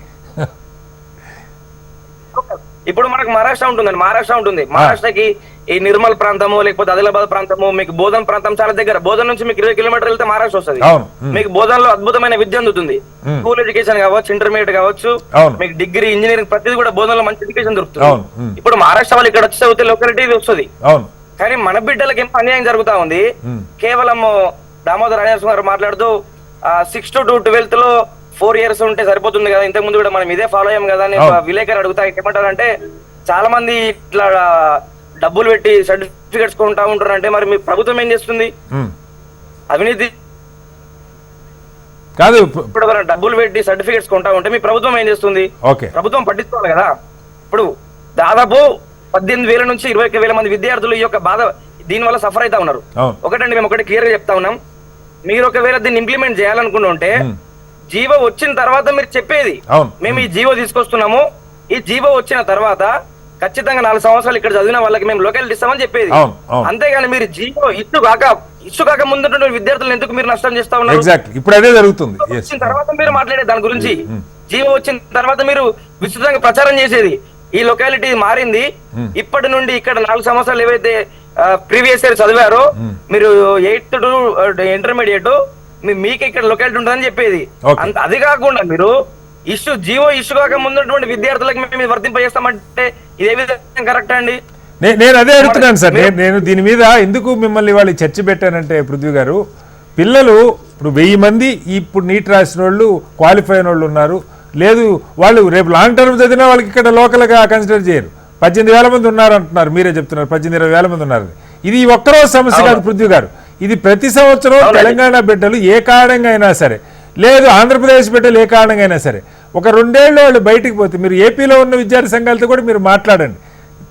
ఇప్పుడు మనకు మహారాష్ట్ర ఉంటుందండి, మహారాష్ట్ర ఉంటుంది. మహారాష్ట్రకి ఈ నిర్మల్ ప్రాంతము లేకపోతే ఆదిలాబాద్ ప్రాంతము, మీకు బోధన్ ప్రాంతం చాలా దగ్గర. బోధన్ నుంచి మీకు 20 కిలోమీటర్లు వెళ్తే మహారాష్ట్ర వస్తుంది. మీకు బోధన్ లో అద్భుతమైన విద్య అందుతుంది. స్కూల్ ఎడ్యుకేషన్ కావచ్చు, ఇంటర్మీడియట్ కావచ్చు, మీకు డిగ్రీ, ఇంజనీరింగ్ ప్రతిదీ కూడా బోధన్ లో మంచి ఎడ్యుకేషన్ దొరుకుతుంది. ఇప్పుడు మహారాష్ట్ర వాళ్ళు ఇక్కడ వచ్చి చదివితే లొకాలిటీ వస్తుంది. కానీ మన బిడ్డలకి ఏం అన్యాయం జరుగుతా ఉంది. కేవలం దామోదర్ రాజేశ్వర గారు మాట్లాడుతూ 6th to 12th లో 4 years ఉంటే సరిపోతుంది కదా, ఇంతకు ముందు కూడా మనం ఇదే ఫాలో అయ్యాం కదా అని విలేకరు అడుగుతా. ఏమంటారంటే చాలా మంది ఇట్లా డబ్బులు పెట్టి సర్టిఫికెట్స్ కొంటా ఉంటారు. అంటే మరి మీ ప్రభుత్వం ఏం చేస్తుంది? అవినీతి కాదు, ఇప్పుడు డబ్బులు పెట్టి సర్టిఫికెట్స్ కొంటా ఉంటే మీ ప్రభుత్వం ఏం చేస్తుంది? ప్రభుత్వం పట్టించుకోవాలి కదా. ఇప్పుడు దాదాపు 18,000 నుంచి 21,000 మంది విద్యార్థులు ఈ యొక్క బాధ దీని వల్ల సఫర్ అవుతా ఉన్నారు. ఒకటండి, మేము ఒకటి క్లియర్ గా చెప్తా ఉన్నాం, మీరు ఒకవేళ దీన్ని ఇంప్లిమెంట్ చేయాలనుకుంటుంటే జీవో వచ్చిన తర్వాత మీరు చెప్పేది, మేము ఈ జీవో తీసుకొస్తున్నాము, ఈ జీవో వచ్చిన తర్వాత ఖచ్చితంగా 4 సంవత్సరాలు ఇక్కడ చదివిన వాళ్ళకి మేము లొకాలిటీ ఇస్తామని చెప్పేది. అంతేగాని మీరు జీవో ఇష్యూ కాక ముందు విద్యార్థులను ఎందుకు మీరు నష్టం చేస్తా ఉన్నారు? ఇప్పుడు అదే జరుగుతుంది. వచ్చిన తర్వాత మీరు మాట్లాడే దాని గురించి, జీవో వచ్చిన తర్వాత మీరు విస్తృతంగా ప్రచారం చేసేది ఈ లొకాలిటీ మారింది, ఇప్పటి నుండి ఇక్కడ 4 సంవత్సరాలు ఏవైతే ప్రీవియస్ ఇయర్ చదివారో మీరు 8th to ఇంటర్మీడియట్ మీకు ఇక్కడ లొకాలిటీ ఉంటుందని చెప్పేది. అది కాకుండా మీరు జీవో ఇష్యూ కాక ముందున్నటువంటి విద్యార్థులకు మేము వర్తింపజేస్తామంటే ఇదే విధంగా కరెక్ట్ అండి? నేను అదే అడుగుతున్నాను సార్. నేను దీని మీద ఎందుకు మిమ్మల్ని వాళ్ళు చర్చ పెట్టానంటే పృథ్వీ గారు, పిల్లలు ఇప్పుడు 1000 మంది ఇప్పుడు నీట్ రాసిన వాళ్ళు, క్వాలిఫై అయిన వాళ్ళు ఉన్నారు. లేదు వాళ్ళు రేపు లాంగ్ టర్మ్ చదివినా వాళ్ళకి ఇక్కడ లోకల్గా కన్సిడర్ చేయరు. 18,000 మంది ఉన్నారు అంటున్నారు, మీరే చెప్తున్నారు 18-20 వేల మంది ఉన్నారు. ఇది ఒక్కరోజు సమస్య కాదు పృథ్వీ గారు, ఇది ప్రతి సంవత్సరం తెలంగాణ బిడ్డలు ఏ కారణంగా అయినా సరే, లేదు ఆంధ్రప్రదేశ్ బిడ్డలు ఏ కారణంగా అయినా సరే, ఒక 2 ఏళ్ళు వాళ్ళు బయటికి పోతే, మీరు ఏపీలో ఉన్న విద్యార్థి సంఘాలతో కూడా మీరు మాట్లాడండి,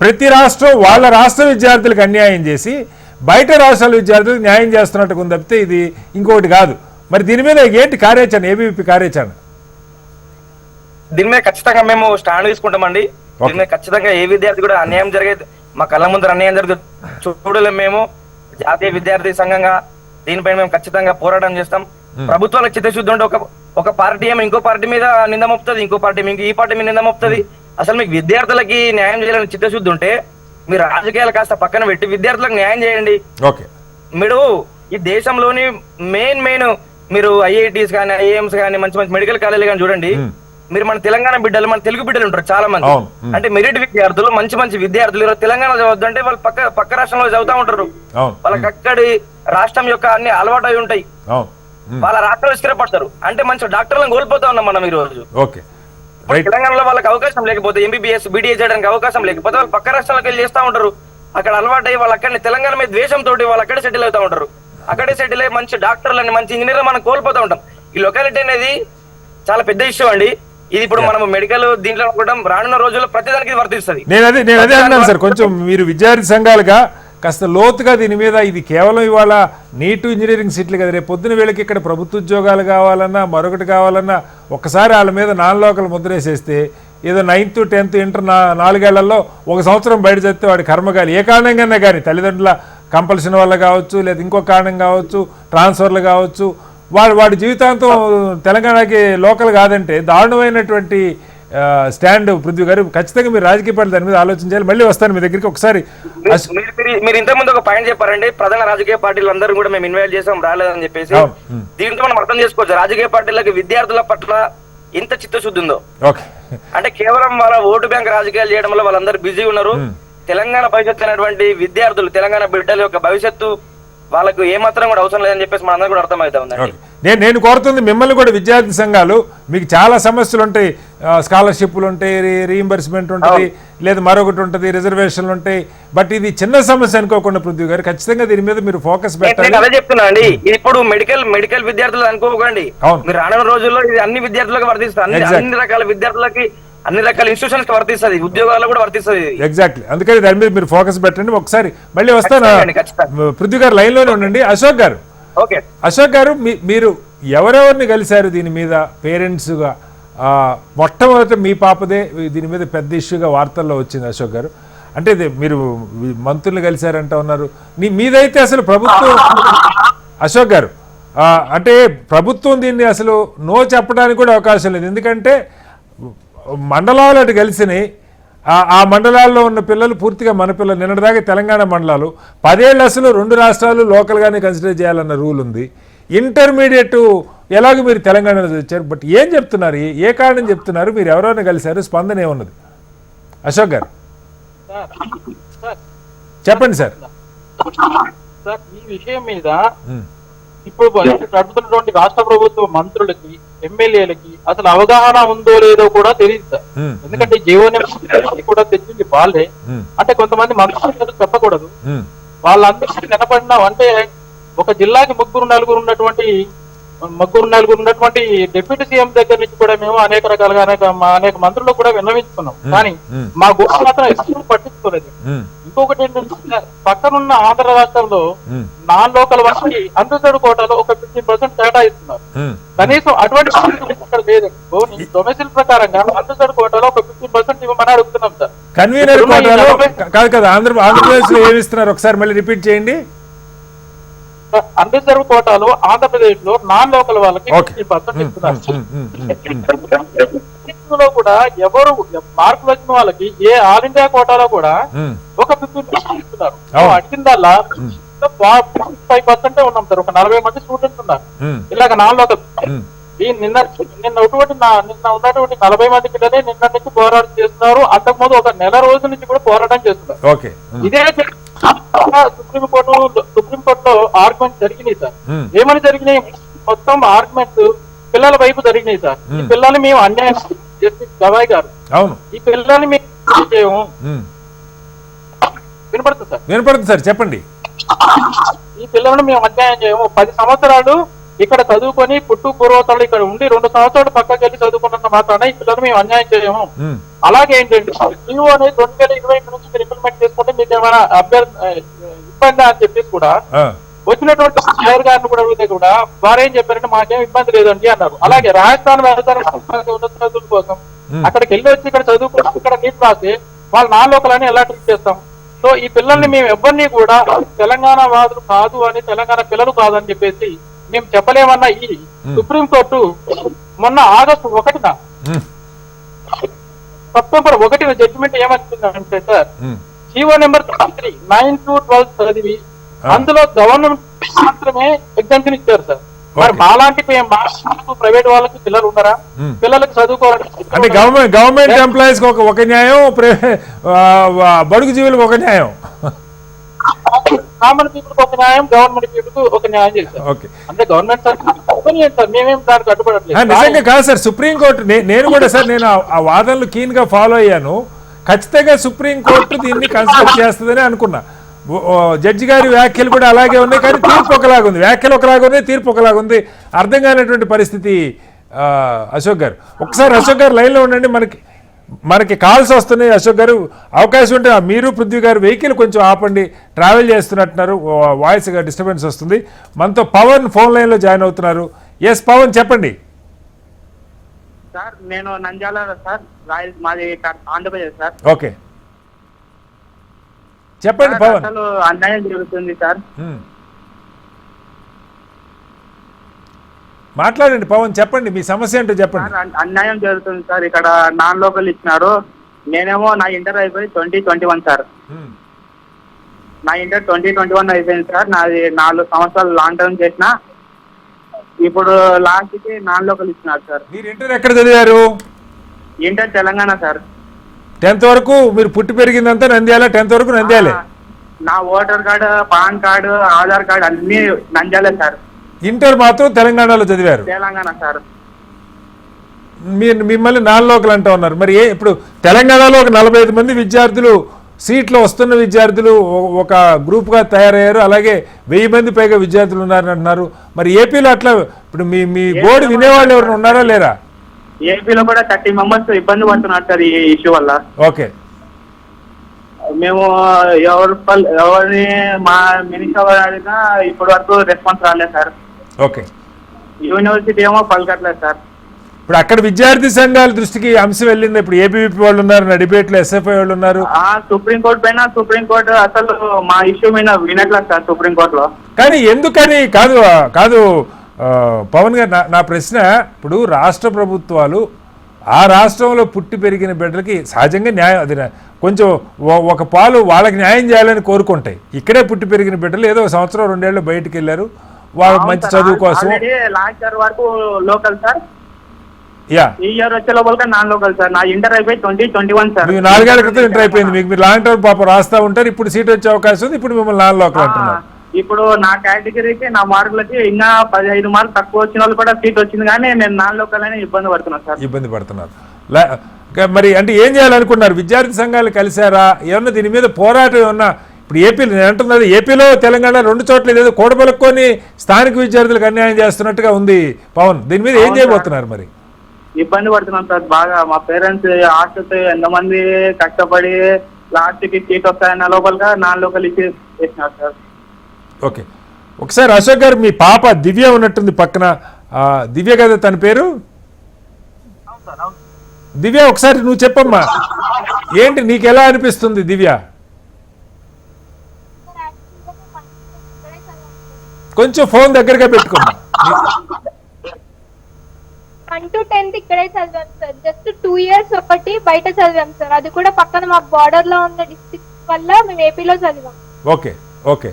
ప్రతి రాష్ట్రం వాళ్ళ రాష్ట్ర విద్యార్థులకు అన్యాయం చేసి బయట రాష్ట్రాల విద్యార్థులకు న్యాయం చేస్తున్నట్టుగా ఉంది తప్పితే ఇది ఇంకొకటి కాదు. మరి దీని మీద ఏంటి కార్యాచరణ, ఏబీవీపీ కార్యాచరణ? దీని మీద ఖచ్చితంగా మేము స్టాండ్ తీసుకుంటామండి. దీని మీద ఖచ్చితంగా ఏ విద్యార్థి కూడా అన్యాయం జరిగేది, మా కళ్ళ ముందర అన్యాయం జరుగుతుంది చూడలేము. మేము జాతీయ విద్యార్థి సంఘంగా దీనిపైన మేము ఖచ్చితంగా పోరాటం చేస్తాం. ప్రభుత్వాలకు చిత్తశుద్ధి ఉంటే ఒక పార్టీ ఏమో ఇంకో పార్టీ మీద నింద మోపుతుంది, ఇంకో పార్టీ ఈ పార్టీ మీద నింద మోపుతుంది. అసలు మీకు విద్యార్థులకి న్యాయం చేయాలని చిత్తశుద్ధి ఉంటే మీరు రాజకీయాలు కాస్త పక్కన పెట్టి విద్యార్థులకు న్యాయం చేయండి. మీరు ఈ దేశంలోని మెయిన్ మీరు ఐఐటీస్ కానీ ఐఐఎంస్ కానీ మంచి మంచి మెడికల్ కాలేజీలు కానీ చూడండి. మీరు మన తెలంగాణ బిడ్డలు, మన తెలుగు బిడ్డలు ఉంటారు చాలా మంది, అంటే మెరిట్ విద్యార్థులు, మంచి మంచి విద్యార్థులు ఈరోజు తెలంగాణ చదవద్దు అంటే వాళ్ళు పక్క రాష్ట్రంలో చదువుతా ఉంటారు. వాళ్ళకి అక్కడి రాష్ట్రం యొక్క అన్ని అలవాటు అయి ఉంటాయి, వాళ్ళ రాష్ట్రాలు స్థిరపడతారు. అంటే మంచి డాక్టర్లను కోల్పోతా ఉన్నాం మనం ఈ రోజు. తెలంగాణలో వాళ్ళకి అవకాశం లేకపోతే, ఎంబీబీఎస్ బీడీఎస్ చేయడానికి అవకాశం లేకపోతే వాళ్ళు పక్క రాష్ట్రాలకు వెళ్ళి చేస్తా ఉంటారు. అక్కడ అలవాటు అయ్యి వాళ్ళు అక్కడనే తెలంగాణ మీద ద్వేషంతో వాళ్ళు అక్కడే సెటిల్ అవుతా ఉంటారు. అక్కడే సెటిల్ అయ్యి మంచి డాక్టర్లని, మంచి ఇంజనీర్లు మనం కోల్పోతా ఉంటాం. ఈ లొకాలిటీ అనేది చాలా పెద్ద ఇష్యూ అండి. ఇది ఇప్పుడు మనం మెడికల్ దీంట్లో అనుకోవడం రానున్న రోజుల్లో ప్రతిదానికి వర్తిస్తుంది. నేను అదే అన్నాను సార్, కొంచెం మీరు విద్యార్థి సంఘాలుగా కాస్త లోతుగా దీని మీద, ఇది కేవలం ఇవాళ నీటు ఇంజనీరింగ్ సీట్లు కదా, రేపు పొద్దున వీళ్ళకి ఇక్కడ ప్రభుత్వ ఉద్యోగాలు కావాలన్నా మరొకటి కావాలన్నా ఒక్కసారి వాళ్ళ మీద నాన్ లోకల్ ముద్రేసేస్తే, ఏదో 9th 10th ఇంటర్ 4 ఏళ్లలో 1 సంవత్సరం బయట చదివితే వాడి కర్మగాలి ఏ కారణంగానే కానీ, తల్లిదండ్రుల కంపల్షన్ వల్ల కావచ్చు, లేదా ఇంకో కారణం కావచ్చు, ట్రాన్స్ఫర్లు కావచ్చు, వాడి జీవితాంతం తెలంగాణకి లోకల్ కాదంటే దారుణమైనటువంటి స్టాండ్. పృథ్వీ గారు ఖచ్చితంగా మీరు రాజకీయ పార్టీలు దాని మీద ఆలోచించాలి. మళ్ళీ వస్తాను మీ దగ్గరికి ఒకసారి. మీరు ఇంతకుముందు ఒక పాయింట్ చెప్పారండి, ప్రధాన రాజకీయ పార్టీలు అందరూ కూడా మేము ఇన్వైట్ చేసాం రాలేదని చెప్పేసి. దీంట్లో మనం అర్థం చేసుకోవచ్చు రాజకీయ పార్టీలకి విద్యార్థుల పట్ల ఎంత చిత్తశుద్ధి ఉందో. అంటే కేవలం వాళ్ళ ఓటు బ్యాంక్ రాజకీయాలు చేయడం వల్ల వాళ్ళందరూ బిజీ ఉన్నారు. తెలంగాణ భవిష్యత్తు అనేటువంటి విద్యార్థులు, తెలంగాణ బిడ్డల యొక్క భవిష్యత్తు వాళ్ళకు ఏమాత్రం కూడా అవసరం లేదని చెప్పేసి మనందరూ కూడా అర్థమవుతా ఉందండి. నేను కోరుతుంది మిమ్మల్ని కూడా, విద్యార్థి సంఘాలు మీకు చాలా సమస్యలు ఉంటాయి, స్కాలర్షిప్లు ఉంటాయి, రీయింబర్స్మెంట్ ఉంటుంది, లేదా మరొకటి ఉంటుంది, రిజర్వేషన్లు ఉంటాయి. బట్ ఇది చిన్న సమస్య అనుకోకుండా పృథ్వీ గారు ఖచ్చితంగా దీని మీద మీరు ఫోకస్ పెట్టాలి. అదే చెప్తున్నా అండి, ఇప్పుడు మెడికల్ విద్యార్థులు అనుకోకండి, మీరు రానున్న రోజుల్లో ఇది అన్ని విద్యార్థులకు వర్తిస్తుంది. అన్ని రకాల విద్యార్థులకి, అన్ని రకాల ఇన్స్టిట్యూషన్స్ కి వర్తిస్తుంది, ఉద్యోగాలు కూడా వర్తిస్తుంది. ఎగ్జాక్ట్లీ, అందుకని దాని మీద మీరు ఫోకస్ పెట్టండి. ఒకసారి మళ్ళీ వస్తాను. పృథ్వీ గారు లైన్ లోనే ఉండండి. అశోక్ గారు, అశోక్ గారు మీరు ఎవరెవరిని కలిశారు దీని మీద పేరెంట్స్ గా? మొట్టమొదట మీ పాపదే దీని మీద పెద్ద ఇష్యూగా వార్తల్లో వచ్చింది అశోక్ గారు. అంటే మీరు మంత్రులు కలిశారంట ఉన్నారు, మీదైతే అసలు ప్రభుత్వం, అశోక్ గారు అంటే ప్రభుత్వం దీన్ని అసలు నో చెప్పడానికి కూడా అవకాశం లేదు. ఎందుకంటే మండలాలు అటు కలిసినాయి, ఆ మండలాల్లో ఉన్న పిల్లలు పూర్తిగా మన పిల్లలు. నిన్నటిదాకా తెలంగాణ మండలాలు 10 ఏళ్ళు అసలు 2 రాష్ట్రాలు లోకల్గానే కన్సిడర్ చేయాలన్న రూల్ ఉంది. ఇంటర్మీడియట్ ఎలాగో మీరు తెలంగాణలో వచ్చారు, బట్ ఏం చెప్తున్నారు, ఏ కారణం చెప్తున్నారు, మీరు ఎవరైనా కలిశారు, స్పందన ఏమున్నది? అశోక్ గారు చెప్పండి సార్. ఈ విషయం మీద ఇప్పుడు నడుపుతున్నటువంటి రాష్ట్ర ప్రభుత్వ మంత్రులకి, ఎమ్మెల్యేలకి అసలు అవగాహన ఉందో లేదో కూడా తెలియదు సార్. ఎందుకంటే జీవన కూడా తెచ్చింది వాళ్ళే. అంటే కొంతమంది మంత్రులు చెప్పకూడదు, వాళ్ళందరికీ కనపడినా అంటే ఒక జిల్లాకి 3-4 ఉన్నటువంటి డిప్యూటీ సీఎం దగ్గర నుంచి కూడా మేము అనేక రకాలుగా అనేక మంత్రులకు కూడా విన్నవించుకున్నాం. కానీ మా గోడ మాత్రం ఎప్పుడు పట్టించుకోలేదు. ఇంకొకటి ఏంటంటే పక్కనున్న ఆంధ్ర రాష్ట్రంలో నాన్ లోకల్ వాళ్ళకి అంబేద్కర్ కోటాలో ఒక 15% కేటా ఇస్తున్నారు. కనీసం అటువంటి ఇక్కడ లేదండి. డొమెసిల్ ప్రకారంగా అంబేద్కర్ కోటాలో ఒక 15% ఇవ్వమని అడుగుతున్నాం సార్. కన్వీనర్ కోటాలో కాదు కదా, ఆంధ్రప్రదేశ్ లో ఏమి ఇస్తున్నారు ఒకసారి మళ్ళీ రిపీట్ చేయండి. అంబేద్కర్ కోటాలో ఆంధ్రప్రదేశ్ లో నాన్ లోకల్ వాళ్ళకి 15% ఇస్తున్నారు. కూడా ఎవరు మార్కులు వచ్చిన వాళ్ళకి ఆల్ ఇండియా కోటాలో కూడా ఒక 15% ఇస్తున్నారు. అడిగిందల్లా 5% ఉన్నాం సార్. ఒక 40 మంది స్టూడెంట్స్ ఉన్నారు ఇలాగ నాన్ లోకల్. నిన్న ఉన్నటువంటి 40 మంది పిల్లలే నిన్న నుంచి పోరాటం చేస్తున్నారు. అంతకుముందు ఒక నెల రోజుల నుంచి కూడా పోరాటం చేస్తున్నారు. ఇదే సుప్రీంకోర్టులో ఆర్గ్యుమెంట్ జరిగినాయి సార్. ఏమని జరిగినాయి? మొత్తం ఆర్గ్యుమెంట్స్ పిల్లల వైపు జరిగినాయి సార్. ఈ పిల్లల్ని మేము అన్యాయం జస్టిస్ గవాయ్ గారు, ఈ పిల్లల్ని మేము వినపడుతుంది సార్, వినపడుతుంది సార్, చెప్పండి. ఈ పిల్లలను మేము అన్యాయం చేయము. 10 సంవత్సరాలు ఇక్కడ చదువుకొని పుట్టు పూర్వతలు ఇక్కడ ఉండి 2 సంవత్సరాలు పక్కకి వెళ్ళి చదువుకున్నంత మాత్రాన ఈ పిల్లలు మేము అన్యాయం చేయము. అలాగే ఏంటంటే జీవో అనేది 2020 నుంచి మీరు ఇంప్లిమెంట్ చేసుకుంటే మీకు ఏమైనా ఇబ్బంది అని చెప్పేసి కూడా వచ్చినటువంటి మేయర్ గారిని కూడా అడిగితే కూడా వారేం చెప్పారంటే మాకేం ఇబ్బంది లేదండి అన్నారు. అలాగే రాజస్థాన్ ఉన్నత చదువుల కోసం అక్కడికి వెళ్ళి వచ్చి ఇక్కడ చదువుకుంటే ఇక్కడ నీట్ రాస్తే వాళ్ళు నా లోకలని ఎలా ట్రీట్ చేస్తాం? సో ఈ పిల్లల్ని మేము ఎవరిని కూడా తెలంగాణ వాదులు కాదు అని, తెలంగాణ పిల్లలు కాదు అని చెప్పేసి మేము చెప్పలేమన్నా ఈ సుప్రీంకోర్టు మొన్న ఆగస్టు 1న సెప్టెంబర్ 1న జడ్జిమెంట్ ఏమనిపిందంటే సార్, జీవో నెంబర్ 9-12 చదివి అందులో గవర్నమెంట్ మాత్రమే ఎగ్జామ్షన్ ఇచ్చారు సార్. మరి మాలాంటి ప్రైవేట్ వాళ్ళకి పిల్లలు ఉన్నారా? పిల్లలకు చదువుకోవాలి అంటే గవర్నమెంట్ ఎంప్లాయీస్ ఒక న్యాయం, బడుగు జీవులకు ఒక న్యాయం, కామన్ పీపుల్ ఒక న్యాయం, గవర్నమెంట్ పీపుల్ ఒక న్యాయం చేశారు. అంటే గవర్నమెంట్ సార్ మేమేం దానికి అడ్డుపడట్లేదు. నిజంగా కాదు సార్, సుప్రీంకోర్టు నేను కూడా సార్ నేను ఆ వాదనలు కీన్ గా ఫాలో అయ్యాను. ఖచ్చితంగా సుప్రీంకోర్టు దీన్ని కన్సిడర్ చేస్తుందని అనుకున్నా. జడ్జి గారి వ్యాఖ్యలు కూడా అలాగే ఉన్నాయి, కానీ తీర్పు ఒకలాగా ఉంది. వ్యాఖ్యలు ఒకలాగా ఉన్నాయి, తీర్పు ఒకలాగా ఉంది. అర్థం కానటువంటి పరిస్థితి. అశోక్ గారు ఒకసారి అశోక్ గారు లైన్లో ఉండండి, మనకి కాల్స్ వస్తున్నాయి. అశోక్ గారు అవకాశం ఉంటే మీరు పృథ్వీ గారు వెహికల్ కొంచెం ఆపండి, ట్రావెల్ చేస్తున్నట్టున్నారు, వాయిస్ డిస్టర్బెన్స్ వస్తుంది. మనతో పవన్ ఫోన్ లైన్లో జాయిన్ అవుతున్నారు. ఎస్ పవన్ చెప్పండి సార్. నేను నంద్యాల సార్, మాది ఆంధ్రప్రదేశ్ సార్. ఓకే చెప్పండి పవన్. అసలు అన్యాయం జరుగుతుంది సార్. మాట్లాడండి పవన్, చెప్పండి మీ సమస్య ఏంటో చెప్పండి. అన్యాయం జరుగుతుంది సార్. ఇక్కడ నాన్ లోకల్ ఇచ్చినారు. నేనేమో నా ఇంటర్ అయిపోయి 2021 సార్. నా ఇంటర్ 2021 అయిపోయింది సార్. నాది 4 సంవత్సరాలు లాంగ్ టర్మ్ చేసిన. ఇప్పుడు లాస్ట్ కి నాన్ లోకల్ ఇచ్చినారు సార్. మీరు ఇంటర్ ఎక్కడ చదివారు? Inter Telangana sir. 10th వరకు మీరు పుట్టి పెరిగిందంతా నంద్యాల? 10th వరకు నంద్యాలే? నా voter card, pan card, Aadhaar card అన్ని నంద్యాలే సార్. ఇంటర్ మాత్రం తెలంగాణలో చదివారు? తెలంగాణ సార్. మిమ్మల్ని నాన్ లోకల్ అంటూ ఉన్నారు. మరి ఇప్పుడు తెలంగాణలో ఒక 45 మంది విద్యార్థులు సీట్లు వస్తున్న విద్యార్థులు ఒక గ్రూప్గా తయారయ్యారు. అలాగే 1000 మంది పైగా విద్యార్థులు ఉన్నారని అంటున్నారు. మరి ఏపీలో అట్లా ఇప్పుడు మీ బోర్డు వినేవాళ్ళు ఎవరైనా ఉన్నారా లేరా? ఏపీలో కూడా 30 మెంబర్స్ ఇబ్బంది పడుతున్నారు సార్ ఈ ఇష్యూ వల్ల. ఓకే, మేము ఎవరిని మా మినిస్టర్ అడిగినా ఇప్పటి వరకు రెస్పాన్స్ రాలేదు సార్. ఓకే, యూనివర్సిటీ ఏమో పలకట్లేదు సార్. ఇప్పుడు అక్కడ విద్యార్థి సంఘాల దృష్టికి అంశం వెళ్ళింది. ఇప్పుడు ఏబీవీపీ వాళ్ళు ఉన్నారు, డిబేట్లో ఎస్ఎఫ్ఐ వాళ్ళు ఉన్నారు. సుప్రీంకోర్టు పైన సుప్రీంకోర్టు అసలు మా ఇష్యూ మీద వినట్లేదు సార్ సుప్రీంకోర్టులో. కానీ ఎందుకని కాదు పవన్ గారు, నా ప్రశ్న, ఇప్పుడు రాష్ట్ర ప్రభుత్వాలు ఆ రాష్ట్రంలో పుట్టి పెరిగిన బిడ్డలకి సహజంగా న్యాయం, అది కొంచెం ఒక పాలు వాళ్ళకి న్యాయం చేయాలని కోరుకుంటాయి. ఇక్కడే పుట్టి పెరిగిన బిడ్డలు ఏదో 1 సంవత్సరం 2 ఏళ్ళు బయటకు వెళ్ళారు వాళ్ళ మంచి చదువు కోసం. లాస్ట్ ఇయర్ వరకు లోకల్ సార్. యా, ఈ ఇయర్ వచ్చే లోపల నాన్ లోకల్ సార్. నా ఇంటర్ అయిపోయి 2021 సార్. మీకు 4 ఏళ్ల క్రితం ఇంటర్ అయిపోయింది. మీరు లాంగ్ టర్మ్ పాప రాస్తా ఉంటారు. ఇప్పుడు సీట్ వచ్చే అవకాశం ఉంది. ఇప్పుడు మిమ్మల్ని నాన్ లోకల్ అంటున్నారు. ఇప్పుడు నా కేటగిరీకి నా మార్కులకి ఇంకా 15 మార్కులు తక్కువ వచ్చిన వాళ్ళు కూడా సీట్ వచ్చింది, కానీ నేను నాన్ లోకల్ అని ఇబ్బంది పడుతున్నాను సార్. ఇబ్బంది పడుతున్నారు. మరి అంటే ఏం చేయాలనుకున్నారు? విద్యార్థి సంఘాలు కలిసారా? ఏమన్నా దీని మీద పోరాటం ఏమన్నా? ఇప్పుడు ఏపీలో నేను అంటున్నది, ఏపీలో తెలంగాణ 2 చోట్ల ఏదో కూడబలుక్కొని స్థానిక విద్యార్థులకు అన్యాయం చేస్తున్నట్టుగా ఉంది. పవన్, దీని మీద ఏం చేయబోతున్నారు? మరి ఇబ్బంది పడుతున్నాం సార్ బాగా. మా పేరెంట్స్ ఆశతో ఎంతమంది కష్టపడి లాస్ట్ కి సీట్ వస్తాయన్న లోపలగా నాన్ లోకల్ ఇచ్చి చేసినారు సార్. ఓకే, ఒకసారి అశోక్ గారు, మీ పాప దివ్య ఉన్నట్టుంది పక్కన. దివ్య కదా తన పేరు? దివ్య, ఒకసారి నువ్వు చెప్పమ్మా, ఏంటి నీకు ఎలా అనిపిస్తుంది దివ్య? కొంచెం ఫోన్ దగ్గరగా పెట్టుకోమ్మా. 1 to 10th ఇక్కడే చదివాం సార్. జస్ట్ 2 years ఒకటి బయట చదివాం సార్. అది కూడా పక్కన మా బార్డర్ లో ఉన్న డిస్ట్రిక్ట్ వల్ల మేము ఏపీలో చదివాం. Okay okay.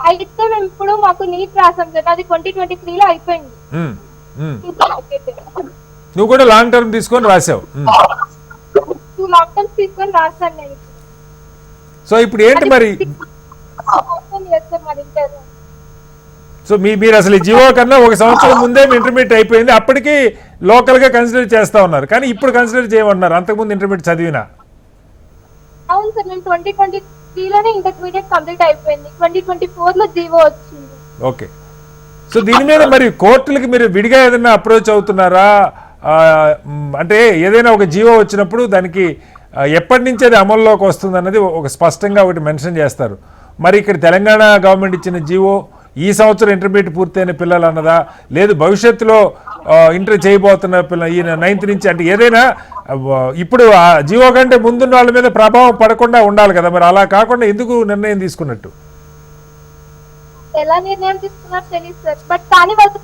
అయితే మేము ఇప్పుడు మాకు నీట్ రాసాం సార్. అది 2023లో అయిపోయింది. నువ్వు కూడా లాంగ్ టర్మ్ తీసుకొని రాసావు? 2 లాంగ్ టర్మ్స్ తీసుకొని రాసాను నేను. సో ఇప్పుడు ఏంటి మరి? సో మీరు అసలు ఈ జీవో కన్నా 1 సంవత్సరం ముందే ఇంటర్మీడియట్ అయిపోయింది, అప్పటికి లోకల్ గా కన్సిడర్ చేస్తా ఉన్నారు, కానీ ఇప్పుడు కన్సిడర్ చేయమన్నారు అంతకుముందు ఇంటర్మీడియట్ చదివినా? అవును సార్, మేము 2023 3లోనే ఇంటర్మీడియట్ కంప్లీట్ అయిపోయింది. 2024లో జీవో వచ్చింది. ఓకే. సో దీని మీద మరి కోర్టులకి మీరు విడిగా ఏదైనా అప్రోచ్ అవుతున్నారా? అంటే ఏదైనా ఒక జీవో వచ్చినప్పుడు దానికి ఎప్పటి నుంచి అది అమల్లోకి వస్తుంది అన్నది ఒక స్పష్టంగా ఒకటి మెన్షన్ చేస్తారు. మరి ఇక్కడ తెలంగాణ గవర్నమెంట్ ఇచ్చిన జీవో ఈ సంవత్సరం ఇంటర్మీడియట్ పూర్తయిన పిల్లలు అన్నదా, లేదు భవిష్యత్తులో ఇంటర్ చేయబోతున్న పిల్లలు ఈ 9th నుంచి, అంటే ఏదైనా ఇప్పుడు ఆ జీవో కంటే ముందున్న వాళ్ళ మీద ప్రభావం పడకుండా ఉండాలి కదా, మరి అలా కాకుండా ఎందుకు నిర్ణయం తీసుకున్నట్టు? ఎలా నిర్ణయం తీసుకున్నారు తెలియదు సార్, బట్ కానీ వాళ్ళు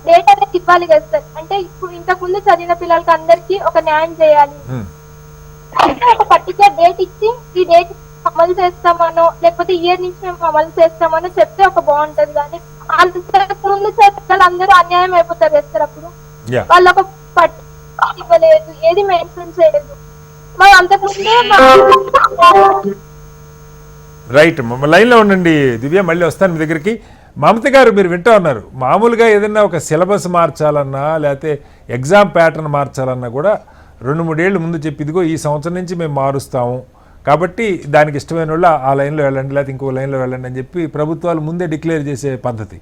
డేట్ అనేది ఇవ్వాలి కదా సార్. అంటే ఇప్పుడు ఇంతకు ముందు చదివిన పిల్లలకి అందరికి ఒక న్యాయం చేయాలి అంటే ఒక పర్టికులర్ డేట్ ఇచ్చి ఈ డేట్ అమలు చేస్తామనో లేకపోతే ఇయర్ నుంచి మేము అమలు చేస్తామనో చెప్తే ఒక బాగుంటది. కానీ అంతకు ముందు పిల్లలు అందరూ అన్యాయం అయిపోతారు కదా సార్. అప్పుడు వాళ్ళు ఒక ఇవ్వలేదు, ఏది మెన్షన్ చేయలేదు. మరి అంతకుముందే రైట్, లైన్లో ఉండండి దివ్య, మళ్ళీ వస్తాను మీ దగ్గరికి. మమత గారు, మీరు వింటూ ఉన్నారు, మామూలుగా ఏదైనా ఒక సిలబస్ మార్చాలన్నా లేకపోతే ఎగ్జామ్ ప్యాటర్న్ మార్చాలన్నా కూడా 2-3 ఏళ్ళు ముందు చెప్పి ఇదిగో ఈ సంవత్సరం నుంచి మేము మారుస్తాము కాబట్టి దానికి ఇష్టమైన వాళ్ళు ఆ లైన్లో వెళ్ళండి లేకపోతే ఇంకో లైన్లో వెళ్ళండి అని చెప్పి ప్రభుత్వాలు ముందే డిక్లేర్ చేసే పద్ధతి.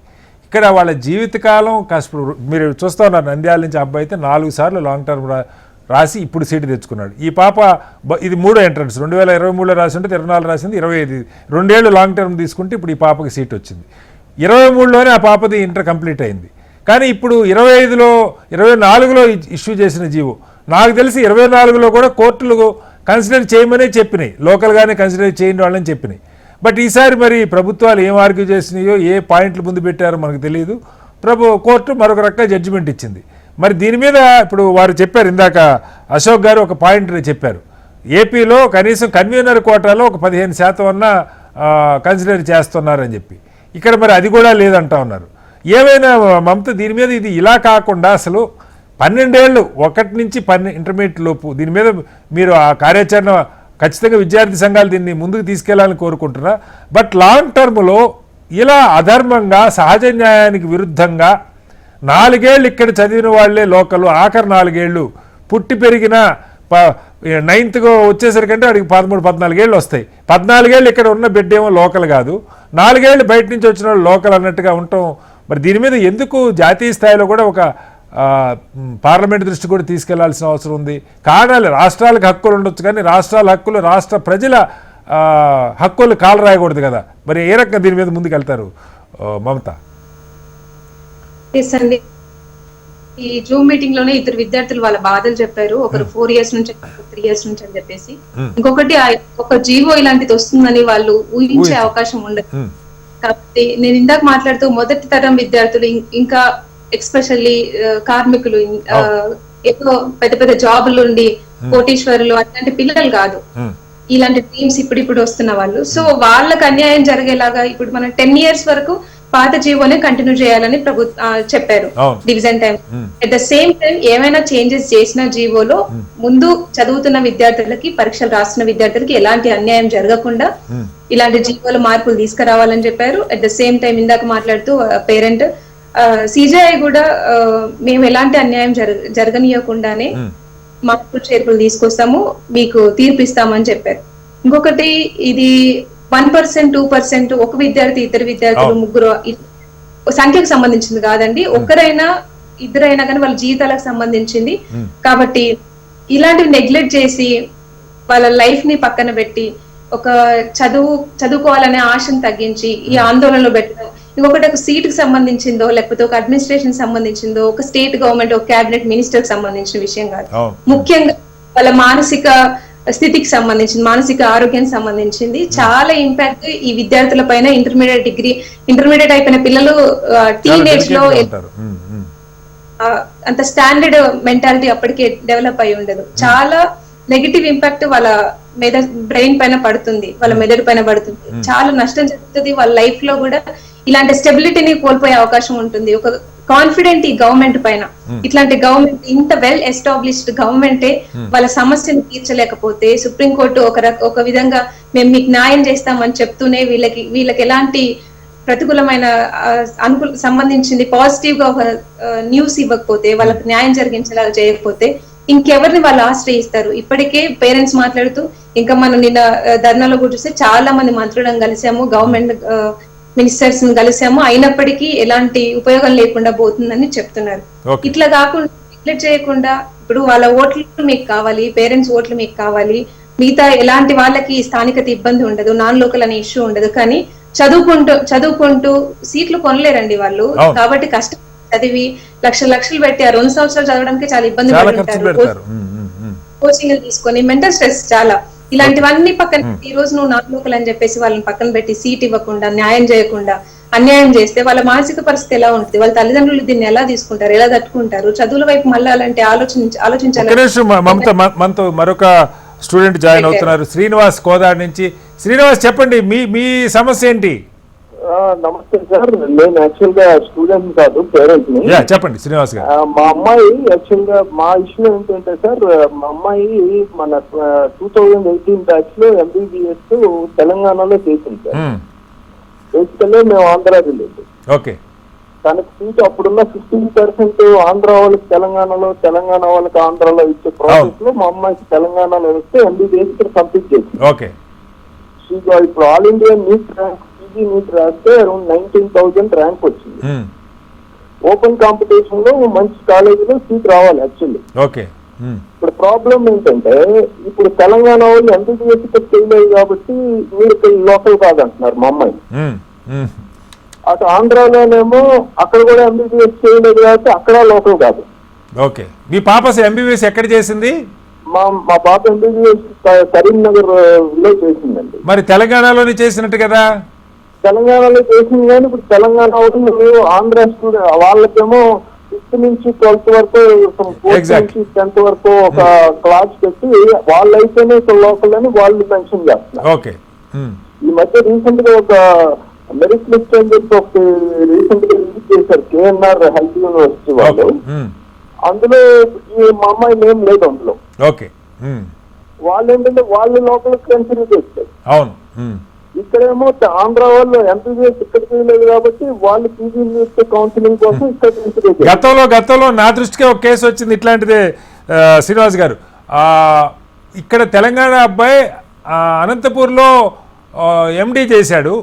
ఇక్కడ వాళ్ళ జీవితకాలం మీరు చూస్తూ ఉన్నారు, నంద్యాల నుంచి అబ్బాయి అయితే 4 సార్లు లాంగ్ టర్మ్ రాసి ఇప్పుడు సీటు తెచ్చుకున్నాడు. ఈ పాప ఇది 3వ ఎంట్రన్స్, 2023లో రాసి ఉంటే 24 రాసింది, 25 2 ఏళ్ళు లాంగ్ టర్మ్ తీసుకుంటే ఇప్పుడు ఈ పాపకి సీట్ వచ్చింది. 23లోనే ఆ పాపది ఇంటర్ కంప్లీట్ అయింది. కానీ ఇప్పుడు 25లో 24లో ఇష్యూ చేసిన జీవో నాకు తెలిసి 24లో కూడా కోర్టులు కన్సిడర్ చేయమనే చెప్పినాయి, లోకల్గానే కన్సిడర్ చేయండి వాళ్ళని చెప్పినాయి. బట్ ఈసారి మరి ప్రభుత్వాలు ఏం ఆర్గ్యూ చేసినాయో, ఏ పాయింట్లు ముందు పెట్టారో మనకు తెలియదు. కోర్టు మరొక రకంగా జడ్జిమెంట్ ఇచ్చింది. మరి దీని మీద ఇప్పుడు వారు చెప్పారు, ఇందాక అశోక్ గారు ఒక పాయింట్ చెప్పారు, ఏపీలో కనీసం కన్వీనర్ కోటాలో ఒక 15% అన్నా కన్సిడర్ చేస్తున్నారని చెప్పి. ఇక్కడ మరి అది కూడా లేదంటా ఉన్నారు. ఏమైనా మమత దీని మీద ఇది ఇలా కాకుండా అసలు 12 ఏళ్ళు 1 నుంచి 12 ఇంటర్మీడియట్ లోపు దీని మీద మీరు ఆ కార్యాచరణ ఖచ్చితంగా విద్యార్థి సంఘాలు దీన్ని ముందుకు తీసుకెళ్లాలని కోరుకుంటున్నా. బట్ లాంగ్ టర్మ్లో ఇలా అధర్మంగా సహజ న్యాయానికి విరుద్ధంగా 4 ఏళ్ళు ఇక్కడ చదివిన వాళ్లే లోకలు, ఆఖరి 4 ఏళ్ళు పుట్టి పెరిగిన 9th వచ్చేసరికంటే వాడికి 13-14 ఏళ్ళు వస్తాయి. 14 ఏళ్ళు ఇక్కడ ఉన్న బిడ్డ ఏమో లోకల్ కాదు, 4 ఏళ్ళు బయట నుంచి వచ్చిన వాళ్ళు లోకల్ అన్నట్టుగా ఉండటం. మరి దీని మీద ఎందుకు జాతీయ స్థాయిలో కూడా ఒక పార్లమెంట్ దృష్టి కూడా తీసుకెళ్లాల్సిన అవసరం ఉంది? కారణాలు రాష్ట్రాలకు హక్కులు ఉండొచ్చు కానీ రాష్ట్రాల హక్కులు రాష్ట్ర ప్రజల హక్కులు కాలు రాయకూడదు కదా. మరి ఏ రకంగా దీని మీద ముందుకు వెళ్తారు మమత? ఈ జూమ్ మీటింగ్ లోనే 2 విద్యార్థులు వాళ్ళ బాధలు చెప్పారు. ఒకరు 4 years నుంచి 3 years నుంచి అని చెప్పేసి, ఇంకొకటి ఒక జీవో ఇలాంటిది వస్తుందని వాళ్ళు ఊహించే అవకాశం ఉండదు. కాబట్టి నేను ఇందాక మాట్లాడుతూ మొదటి తరం విద్యార్థులు ఇంకా ఎక్స్పెషల్లీ కార్మికులు, ఎక్కువ పెద్ద పెద్ద జాబులు ఉండి కోటీశ్వరులు అట్లాంటి పిల్లలు కాదు, ఇలాంటి డ్రీమ్స్ ఇప్పుడు వస్తున్న వాళ్ళు. సో వాళ్ళకి అన్యాయం జరిగేలాగా ఇప్పుడు మనం 10 years వరకు పాత జీవోనే కంటిన్యూ చేయాలని చెప్పారు division time. At the same time ఏమైనా చేంజెస్ చేసిన జీవోలో ముందు చదువుతున్న విద్యార్థులకి, పరీక్షలు రాస్తున్న విద్యార్థులకి ఎలాంటి అన్యాయం జరగకుండా ఇలాంటి జీవోలో మార్పులు తీసుకురావాలని చెప్పారు. అట్ ద సేమ్ టైం ఇందాక మాట్లాడుతూ పేరెంట్ సిజేఐ కూడా మేము ఎలాంటి అన్యాయం జరగనీయకుండానే మార్పులు చేర్పులు తీసుకొస్తాము, మీకు తీర్పిస్తామని చెప్పారు. ఇంకొకటి ఇది 1%, 2% ఒక విద్యార్థి, 2 విద్యార్థులు, 3 సంఖ్యకు సంబంధించింది కాదండి. ఒకరైనా 2 కానీ వాళ్ళ జీవితాలకు సంబంధించింది. కాబట్టి ఇలాంటివి నెగ్లెక్ట్ చేసి వాళ్ళ లైఫ్ ని పక్కన పెట్టి ఒక చదువుకోవాలనే ఆశను తగ్గించి ఈ ఆందోళనలో పెట్టడం. ఇంకొకటి ఒక సీట్ కి సంబంధించిందో లేకపోతే ఒక అడ్మినిస్ట్రేషన్ సంబంధించిందో, ఒక స్టేట్ గవర్నమెంట్, ఒక క్యాబినెట్ మినిస్టర్ కి సంబంధించిన విషయం కాదు. ముఖ్యంగా వాళ్ళ మానసిక స్థితికి సంబంధించింది, మానసిక ఆరోగ్యానికి సంబంధించింది. చాలా ఇంపాక్ట్ ఈ విద్యార్థుల పైన. ఇంటర్మీడియట్ అయిపోయిన పిల్లలు టీనేజ్ లో అంత స్టాండర్డ్ మెంటాలిటీ అప్పటికే డెవలప్ అయి ఉండదు. చాలా నెగిటివ్ ఇంపాక్ట్ వాళ్ళ బ్రెయిన్ పైన పడుతుంది, వాళ్ళ మెదడు పైన పడుతుంది. చాలా నష్టం జరుగుతుంది వాళ్ళ లైఫ్ లో కూడా. ఇలాంటి స్టెబిలిటీని కోల్పోయే అవకాశం ఉంటుంది. ఒక కాన్ఫిడెంట్ ఈ గవర్నమెంట్ పైన, ఇట్లాంటి గవర్నమెంట్, ఇంత వెల్ ఎస్టాబ్లిష్డ్ గవర్నమెంటే వాళ్ళ సమస్యను తీర్చలేకపోతే సుప్రీంకోర్టు ఒక విధంగా మేము మీకు న్యాయం చేస్తామని చెప్తూనే వీళ్ళకి ఎలాంటి ప్రతికూలమైన సంబంధించింది పాజిటివ్ గా ఒక న్యూస్ ఇవ్వకపోతే, వాళ్ళకి న్యాయం జరిగించేలా చేయకపోతే ఇంకెవరిని వాళ్ళు ఆశ్రయిస్తారు? ఇప్పటికే పేరెంట్స్ మాట్లాడుతూ, ఇంకా మనం నిన్న ధర్నాలో కూడా చూస్తే చాలా మంది మంత్రులను కలిసాము, గవర్నమెంట్ మినిస్టర్స్ ని కలిసాము, అయినప్పటికీ ఎలాంటి ఉపయోగం లేకుండా పోతుందని చెప్తున్నారు. ఇట్లా కాకుండా ఇట్లా చేయకుండా ఇప్పుడు వాళ్ళ ఓట్లు మీకు కావాలి, పేరెంట్స్ ఓట్లు మీకు కావాలి, మిగతా ఎలాంటి వాళ్ళకి స్థానికత ఇబ్బంది ఉండదు, నాన్ లోకల్ అనే ఇష్యూ ఉండదు. కానీ చదువుకుంటూ సీట్లు కొనలేరండి వాళ్ళు. కాబట్టి కష్టం చదివి లక్షలు పెట్టి ఆ 2 సంవత్సరాలు చదవడానికి చాలా ఇబ్బంది పడుతుంటారు. కోచింగ్ తీసుకొని మెంటల్ స్ట్రెస్ చాలా. ఇలాంటివన్నీ పక్కన ఈ రోజు నువ్వు నాన్ లోకల్ అని చెప్పేసి వాళ్ళని పక్కన పెట్టి సీట్ ఇవ్వకుండా, న్యాయం చేయకుండా, అన్యాయం చేస్తే వాళ్ళ మానసిక పరిస్థితి ఎలా ఉంటుంది? వాళ్ళ తల్లిదండ్రులు దీన్ని ఎలా తీసుకుంటారు, ఎలా తట్టుకుంటారు? చదువుల వైపు మళ్ళీ అలాంటి ఆలోచించాలి. మరొక స్టూడెంట్ జాయిన్ అవుతున్నారు, శ్రీనివాస్ కోదాడ్ నుంచి. శ్రీనివాస్ చెప్పండి, మీ సమస్య ఏంటి? నమస్తే సార్, నేను యాక్చువల్ గా స్టూడెంట్ కాదు, పేరెంట్ ని. చెప్పండి శ్రీనివాస్ గారు. మా అమ్మాయి యాక్చువల్ గా మా ఇష్యూ ఏంటంటే సార్, మా అమ్మాయి మన 2018 బ్యాచ్ లో MBBS తెలంగాణలో చేసింది సార్. బేసికల్లీ మేము ఆంధ్ర రిలేటెడ్. ఓకే. తనకి సీట్ అప్పుడున్న 15% ఆంధ్ర వాళ్ళకి తెలంగాణలో, తెలంగాణ వాళ్ళకి ఆంధ్రాలో ఇచ్చే ప్రాసెస్ లో మా అమ్మాయికి తెలంగాణలో వస్తే MBBS కంప్లీట్ చేసింది. ఓకే. ఇప్పుడు all India NEET rank, PG నీట్ రాస్తే అరౌండ్ 19,000 ర్యాంక్ వచ్చింది. ఓపెన్ కాంపిటీషన్ లో మంచి కాలేజీలో సీట్ రావాలి యాక్చువల్లీ. ఓకే. ఇప్పుడు ప్రాబ్లం ఏంటంటే, ఇప్పుడు తెలంగాణ వాళ్ళు MBBS చేయలేదు కాబట్టి మీరు లోకల్ కాదంటున్నారు మా అమ్మాయి. అటు ఆంధ్రాలోనేమో అక్కడ కూడా MBBS చేయలేదు కాబట్టి అక్కడ లోకల్ కాదు. ఓకే. మీ పాప MBBS ఎక్కడ చేసింది? మా పాప MBBS కరీంనగర్ లో చేసిందండి. మరి తెలంగాణలోనే చేసినట్టు కదా? తెలంగాణలో చేసింది, కానీ ఇప్పుడు తెలంగాణ వాళ్ళు ఆంధ్ర స్టూడెంట్ వాళ్ళకేమో 6th నుంచి 12th వరకు, 4th నుంచి 10th వరకు ఒక క్లాస్ పెట్టి వాళ్ళైతేనే లోకల్ అని వాళ్ళు మెన్షన్ చేస్తున్నారు. ఓకే. ఈ మధ్య రీసెంట్ గా ఒక మెరిట్ లిస్ట్ అని చెప్పి ఒక రీసెంట్ గా రిలీజ్ చేశారు KNR హెల్త్ యూనివర్సిటీ వాళ్ళు. అందులో ఈ మా అమ్మాయి నేమ్ లేదు అందులో. ఓకే. వాళ్ళు ఏంటంటే వాళ్ళు లోకల్ కన్సిడర్ చేస్తారు. అవును. ఇక్కడేమో ఆంధ్ర వాళ్ళు MBBS ఇక్కడ చేయలేదు కాబట్టి వాళ్ళు PG కౌన్సిలింగ్ కోసం ఇక్కడ కన్సిడర్ చేస్తారు. గతంలో నా దృష్టికి ఒక కేసు వచ్చింది ఇట్లాంటిదే శ్రీనివాస్ గారు. ఇక్కడ తెలంగాణ అబ్బాయి అనంతపూర్లో MD చేశాడు.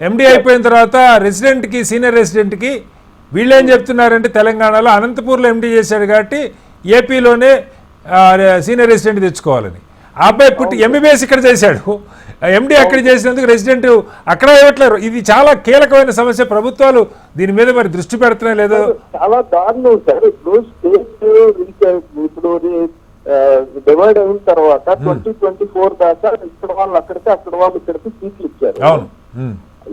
MD అయిపోయిన తర్వాత రెసిడెంట్కి, సీనియర్ రెసిడెంట్కి వీళ్ళు ఏం చెప్తున్నారంటే, తెలంగాణలో అనంతపూర్లో MD చేశాడు కాబట్టి ఏపీలోనే సీనియర్ రెసిడెంట్ తెచ్చుకోవాలని. ఆ అబ్బాయి పుట్టి MBBS ఇక్కడ చేశాడు, MD అక్కడ చేసినందుకు రెసిడెంట్ అక్కడ ఇవ్వట్లేరు. ఇది చాలా కీలకమైన సమస్య. ప్రభుత్వాలు దీని మీద మరి దృష్టి పెడుతున్నాయి లేదో? చాలా దారుణం సార్. ఇప్పుడు ఇప్పుడు డివైడ్ అయిన తర్వాత 2024 దాకా ఇక్కడ వాళ్ళు అక్కడికి, అక్కడ వాళ్ళు ఇక్కడికి సీట్లు ఇచ్చారు. అవును.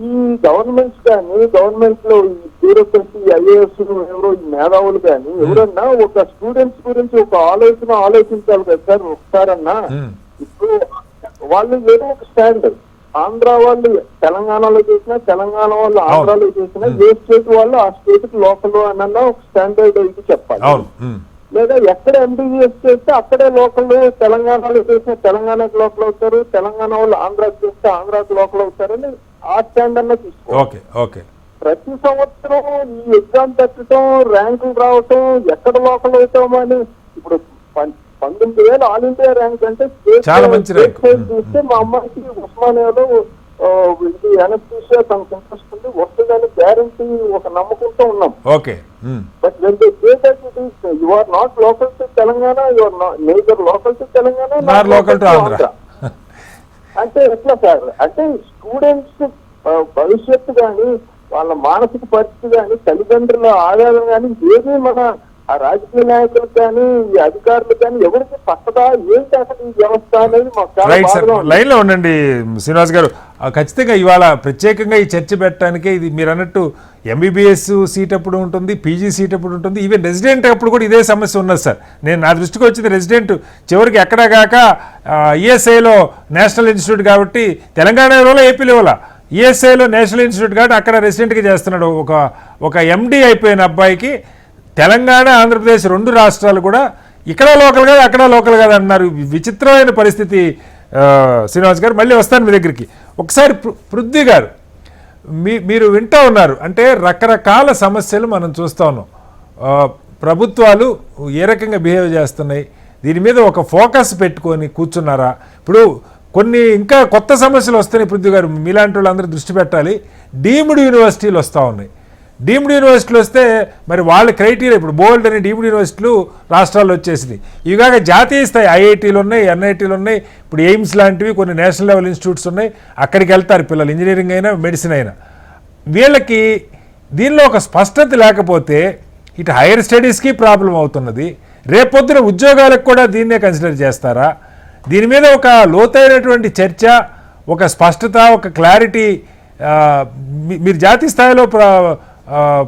ఈ గవర్నమెంట్స్ కానీ, గవర్నమెంట్ లో ఈ బ్యూరోక్రసీ, IAS ఎవరో ఈ మేధావులు కానీ ఎవరన్నా ఒక స్టూడెంట్స్ గురించి ఒక ఆలోచించాలి కదా సార్ ఒకసారన్నా. ఇప్పుడు వాళ్ళు ఏదో ఒక స్టాండ్, ఆంధ్ర వాళ్ళు తెలంగాణలో చేసినా, తెలంగాణ వాళ్ళు ఆంధ్రాలో చేసినా, ఏ స్టేట్ వాళ్ళు ఆ స్టేట్ కి లోకల్ అన్న ఒక స్టాండర్డ్ ఇది చెప్పాలి. లేదా ఎక్కడ MBBS చేస్తే అక్కడే లోకల్, తెలంగాణలో చేస్తే తెలంగాణకు లోకల్ అవుతారు, తెలంగాణ వాళ్ళు ఆంధ్రాకి చేస్తే ఆంధ్రాకి లోకల్ అవుతారని ఆ స్టాండ్ అన్న తీసుకోవాలి. ప్రతి సంవత్సరం ఈ ఎగ్జామ్ పెట్టడం, ర్యాంకులు రావటం, ఎక్కడ లోకల్ అవుతామని. ఇప్పుడు 19,000 ఆల్ ఇండియా ర్యాంక్ అంటే చూస్తే మా అమ్మాయికి ఉస్మానియాలో ఇది అనస్థీషియా తనకు ఇంట్రెస్ట్ ఉంది, వస్తుందని గ్యారంటీ ఒక నమ్మకంతో ఉన్నాం. But when they say that it is you are not local to Telangana, you are neither local to Telangana, not local to Andhra. అంటే ఎట్లా సార్? అంటే స్టూడెంట్స్ భవిష్యత్తు కానీ, వాళ్ళ మానసిక పరిస్థితి కానీ, తల్లిదండ్రుల ఆదాయం కానీ ఏది మన ఆ రాజకీయ నాయకులకు కానీ, ఈ అధికారులు కానీ ఎవరికి పక్కదా ఏంటి అసలు ఈ వ్యవస్థ అనేది మాకు లైన్ లో ఉండండి శ్రీనివాస్ గారు. ఖచ్చితంగా ఇవాళ ప్రత్యేకంగా ఈ చర్చ పెట్టడానికి, ఇది మీరు అన్నట్టు MBBS సీట్ అప్పుడు ఉంటుంది, PG సీట్ అప్పుడు ఉంటుంది, ఈవెన్ రెసిడెంట్ అప్పుడు కూడా ఇదే సమస్య ఉన్నది సార్. నా దృష్టికి వచ్చింది రెసిడెంట్ చివరికి ఎక్కడా కాక ESIలో నేషనల్ ఇన్స్టిట్యూట్ కాబట్టి, తెలంగాణలో ఏపీలో ESIలో నేషనల్ ఇన్స్టిట్యూట్ కాబట్టి అక్కడ రెసిడెంట్గా చేస్తున్నాడు. ఒక MD అయిపోయిన అబ్బాయికి తెలంగాణ, ఆంధ్రప్రదేశ్ 2 రాష్ట్రాలు కూడా ఇక్కడ లోకల్ కాదు, అక్కడ లోకల్ కాదు అంటున్నారు. విచిత్రమైన పరిస్థితి. శ్రీనివాస్ గారు మళ్ళీ వస్తాను మీ దగ్గరికి. ఒకసారి పృథ్వీ గారు, మీరు వింటూ ఉన్నారు అంటే రకరకాల సమస్యలు మనం చూస్తూ ఉన్నాం. ప్రభుత్వాలు ఏ రకంగా బిహేవ్ చేస్తున్నాయి, దీని మీద ఒక ఫోకస్ పెట్టుకొని కూర్చున్నారా? ఇప్పుడు కొన్ని ఇంకా కొత్త సమస్యలు వస్తున్నాయి పృథ్వీ గారు, మీలాంటి వాళ్ళందరూ దృష్టి పెట్టాలి. డీమ్డ్ యూనివర్సిటీలు వస్తూ ఉన్నాయి. డీమ్డ్ యూనివర్సిటీలు వస్తే మరి వాళ్ళ క్రైటీరియా, ఇప్పుడు బోల్డ్ అని డీమ్డ్ యూనివర్సిటీలు రాష్ట్రాల్లో వచ్చేసింది. ఇవిగాక జాతీయ స్థాయి ఐఐటీలు ఉన్నాయి, ఎన్ఐటీలు ఉన్నాయి, ఇప్పుడు ఎయిమ్స్ లాంటివి కొన్ని నేషనల్ లెవెల్ ఇన్స్టిట్యూట్స్ ఉన్నాయి. అక్కడికి వెళ్తారు పిల్లలు, ఇంజనీరింగ్ అయినా మెడిసిన్ అయినా. వీళ్ళకి దీనిలో ఒక స్పష్టత లేకపోతే ఇటు హైయర్ స్టడీస్కి ప్రాబ్లం అవుతున్నది. రేపొద్దున ఉద్యోగాలకు కూడా దీన్నే కన్సిడర్ చేస్తారా? దీని మీద ఒక లోతైనటువంటి చర్చ, ఒక స్పష్టత, ఒక క్లారిటీ. మీరు జాతీయ స్థాయిలో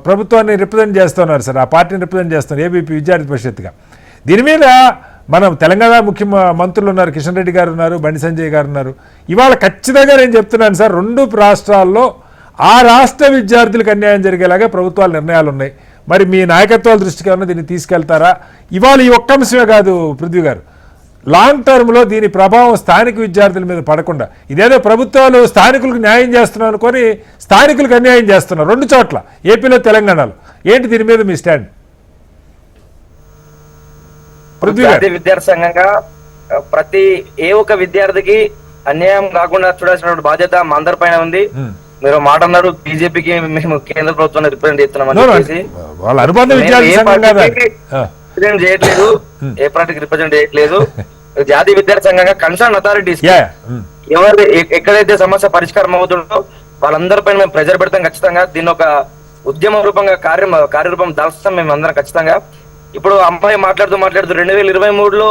ప్రభుత్వాన్ని రిప్రజెంట్ చేస్తున్నారు సార్, ఆ పార్టీని రిప్రజెంట్ చేస్తున్నారు ఏబీపీ విద్యార్థి పరిషత్గా. దీని మీద మనం తెలంగాణ మంత్రులు ఉన్నారు, కిషన్ రెడ్డి గారు ఉన్నారు, బండి సంజయ్ గారు ఉన్నారు. ఇవాళ ఖచ్చితంగా నేను చెప్తున్నాను సార్, 2 రాష్ట్రాల్లో ఆ రాష్ట్ర విద్యార్థులకు అన్యాయం జరిగేలాగా ప్రభుత్వాల నిర్ణయాలు ఉన్నాయి. మరి మీ నాయకత్వాల దృష్టికి ఏమన్నా దీన్ని తీసుకెళ్తారా? ఇవాళ ఈ ఒక్క అంశమే కాదు పృథ్వీ గారు, లాంగ్ టర్మ్లో దీని ప్రభావం స్థానిక విద్యార్థుల మీద పడకుండా, ఇదేదో ప్రభుత్వాలు స్థానికులకు న్యాయం చేస్తున్నాం అనుకొని స్థానికులకు అన్యాయం చేస్తున్నారు 2 చోట్ల, ఏపీలో తెలంగాణలో. ఏంటి దీని మీద మీ స్టాండ్? విద్యార్థి సంఘంగా ప్రతి ఒక్క విద్యార్థికి అన్యాయం కాకుండా చూడాల్సిన బాధ్యత మా అందరి పైన ఉంది. మీరు మాట అన్నారు, బీజేపీకి మేము కేంద్ర ప్రభుత్వాన్ని రిప్రజెంట్ చేస్తున్నామని చెప్పేసి రిప్రజెంట్ చేయట్లేదు, ఏ పార్టీకి రిప్రజెంట్ చేయట్లేదు. జాతీయ విద్యార్థి సంఘంగా కన్సర్న్ అథారిటీస్ ఎవరు ఎక్కడైతే సమస్య పరిష్కారం అవుతుందో వాళ్ళందరిపైన మేము ప్రెజర్ పెడతాం ఖచ్చితంగా. దీన్ని ఒక ఉద్యమ రూపంగా కార్యరూపం దాల్స్తాం మేము అందరం ఖచ్చితంగా. ఇప్పుడు అమ్మాయి మాట్లాడుతూ 2023లో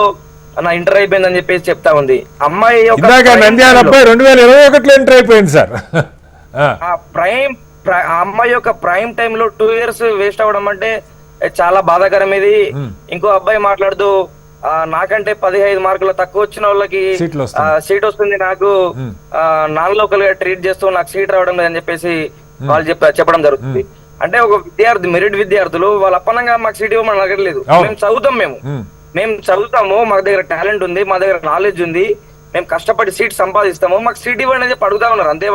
నా ఇంటర్ అయిపోయిందని చెప్పేసి చెప్తా ఉంది. అమ్మాయి 2021లో ఇంటర్ అయిపోయింది సార్. అమ్మాయి యొక్క ప్రైమ్ టైమ్ లో 2 years వేస్ట్ అవ్వడం అంటే చాలా బాధాకరం. ఇది ఇంకో అబ్బాయి మాట్లాడుతూ నాకంటే 15 మార్కులు తక్కువ వచ్చిన వాళ్ళకి సీట్ వస్తుంది, నాకు నాన్ లోకల్ గా ట్రీట్ చేస్తూ నాకు సీట్ రావడం లేదని చెప్పేసి వాళ్ళు చెప్పడం జరుగుతుంది. అంటే ఒక విద్యార్థి, మెరిట్ విద్యార్థులు వాళ్ళ అప్పనంగా మాకు సీట్ ఇవ్వమని అడగలేదు. మేము చదువుతాము, మా దగ్గర టాలెంట్ ఉంది, మా దగ్గర నాలెడ్జ్ ఉంది, మేము కష్టపడి సీట్ సంపాదిస్తాము, మాకు సీట్ ఇవ్వండి అని చెప్పి అడుగుతా ఉన్నారు అంతే.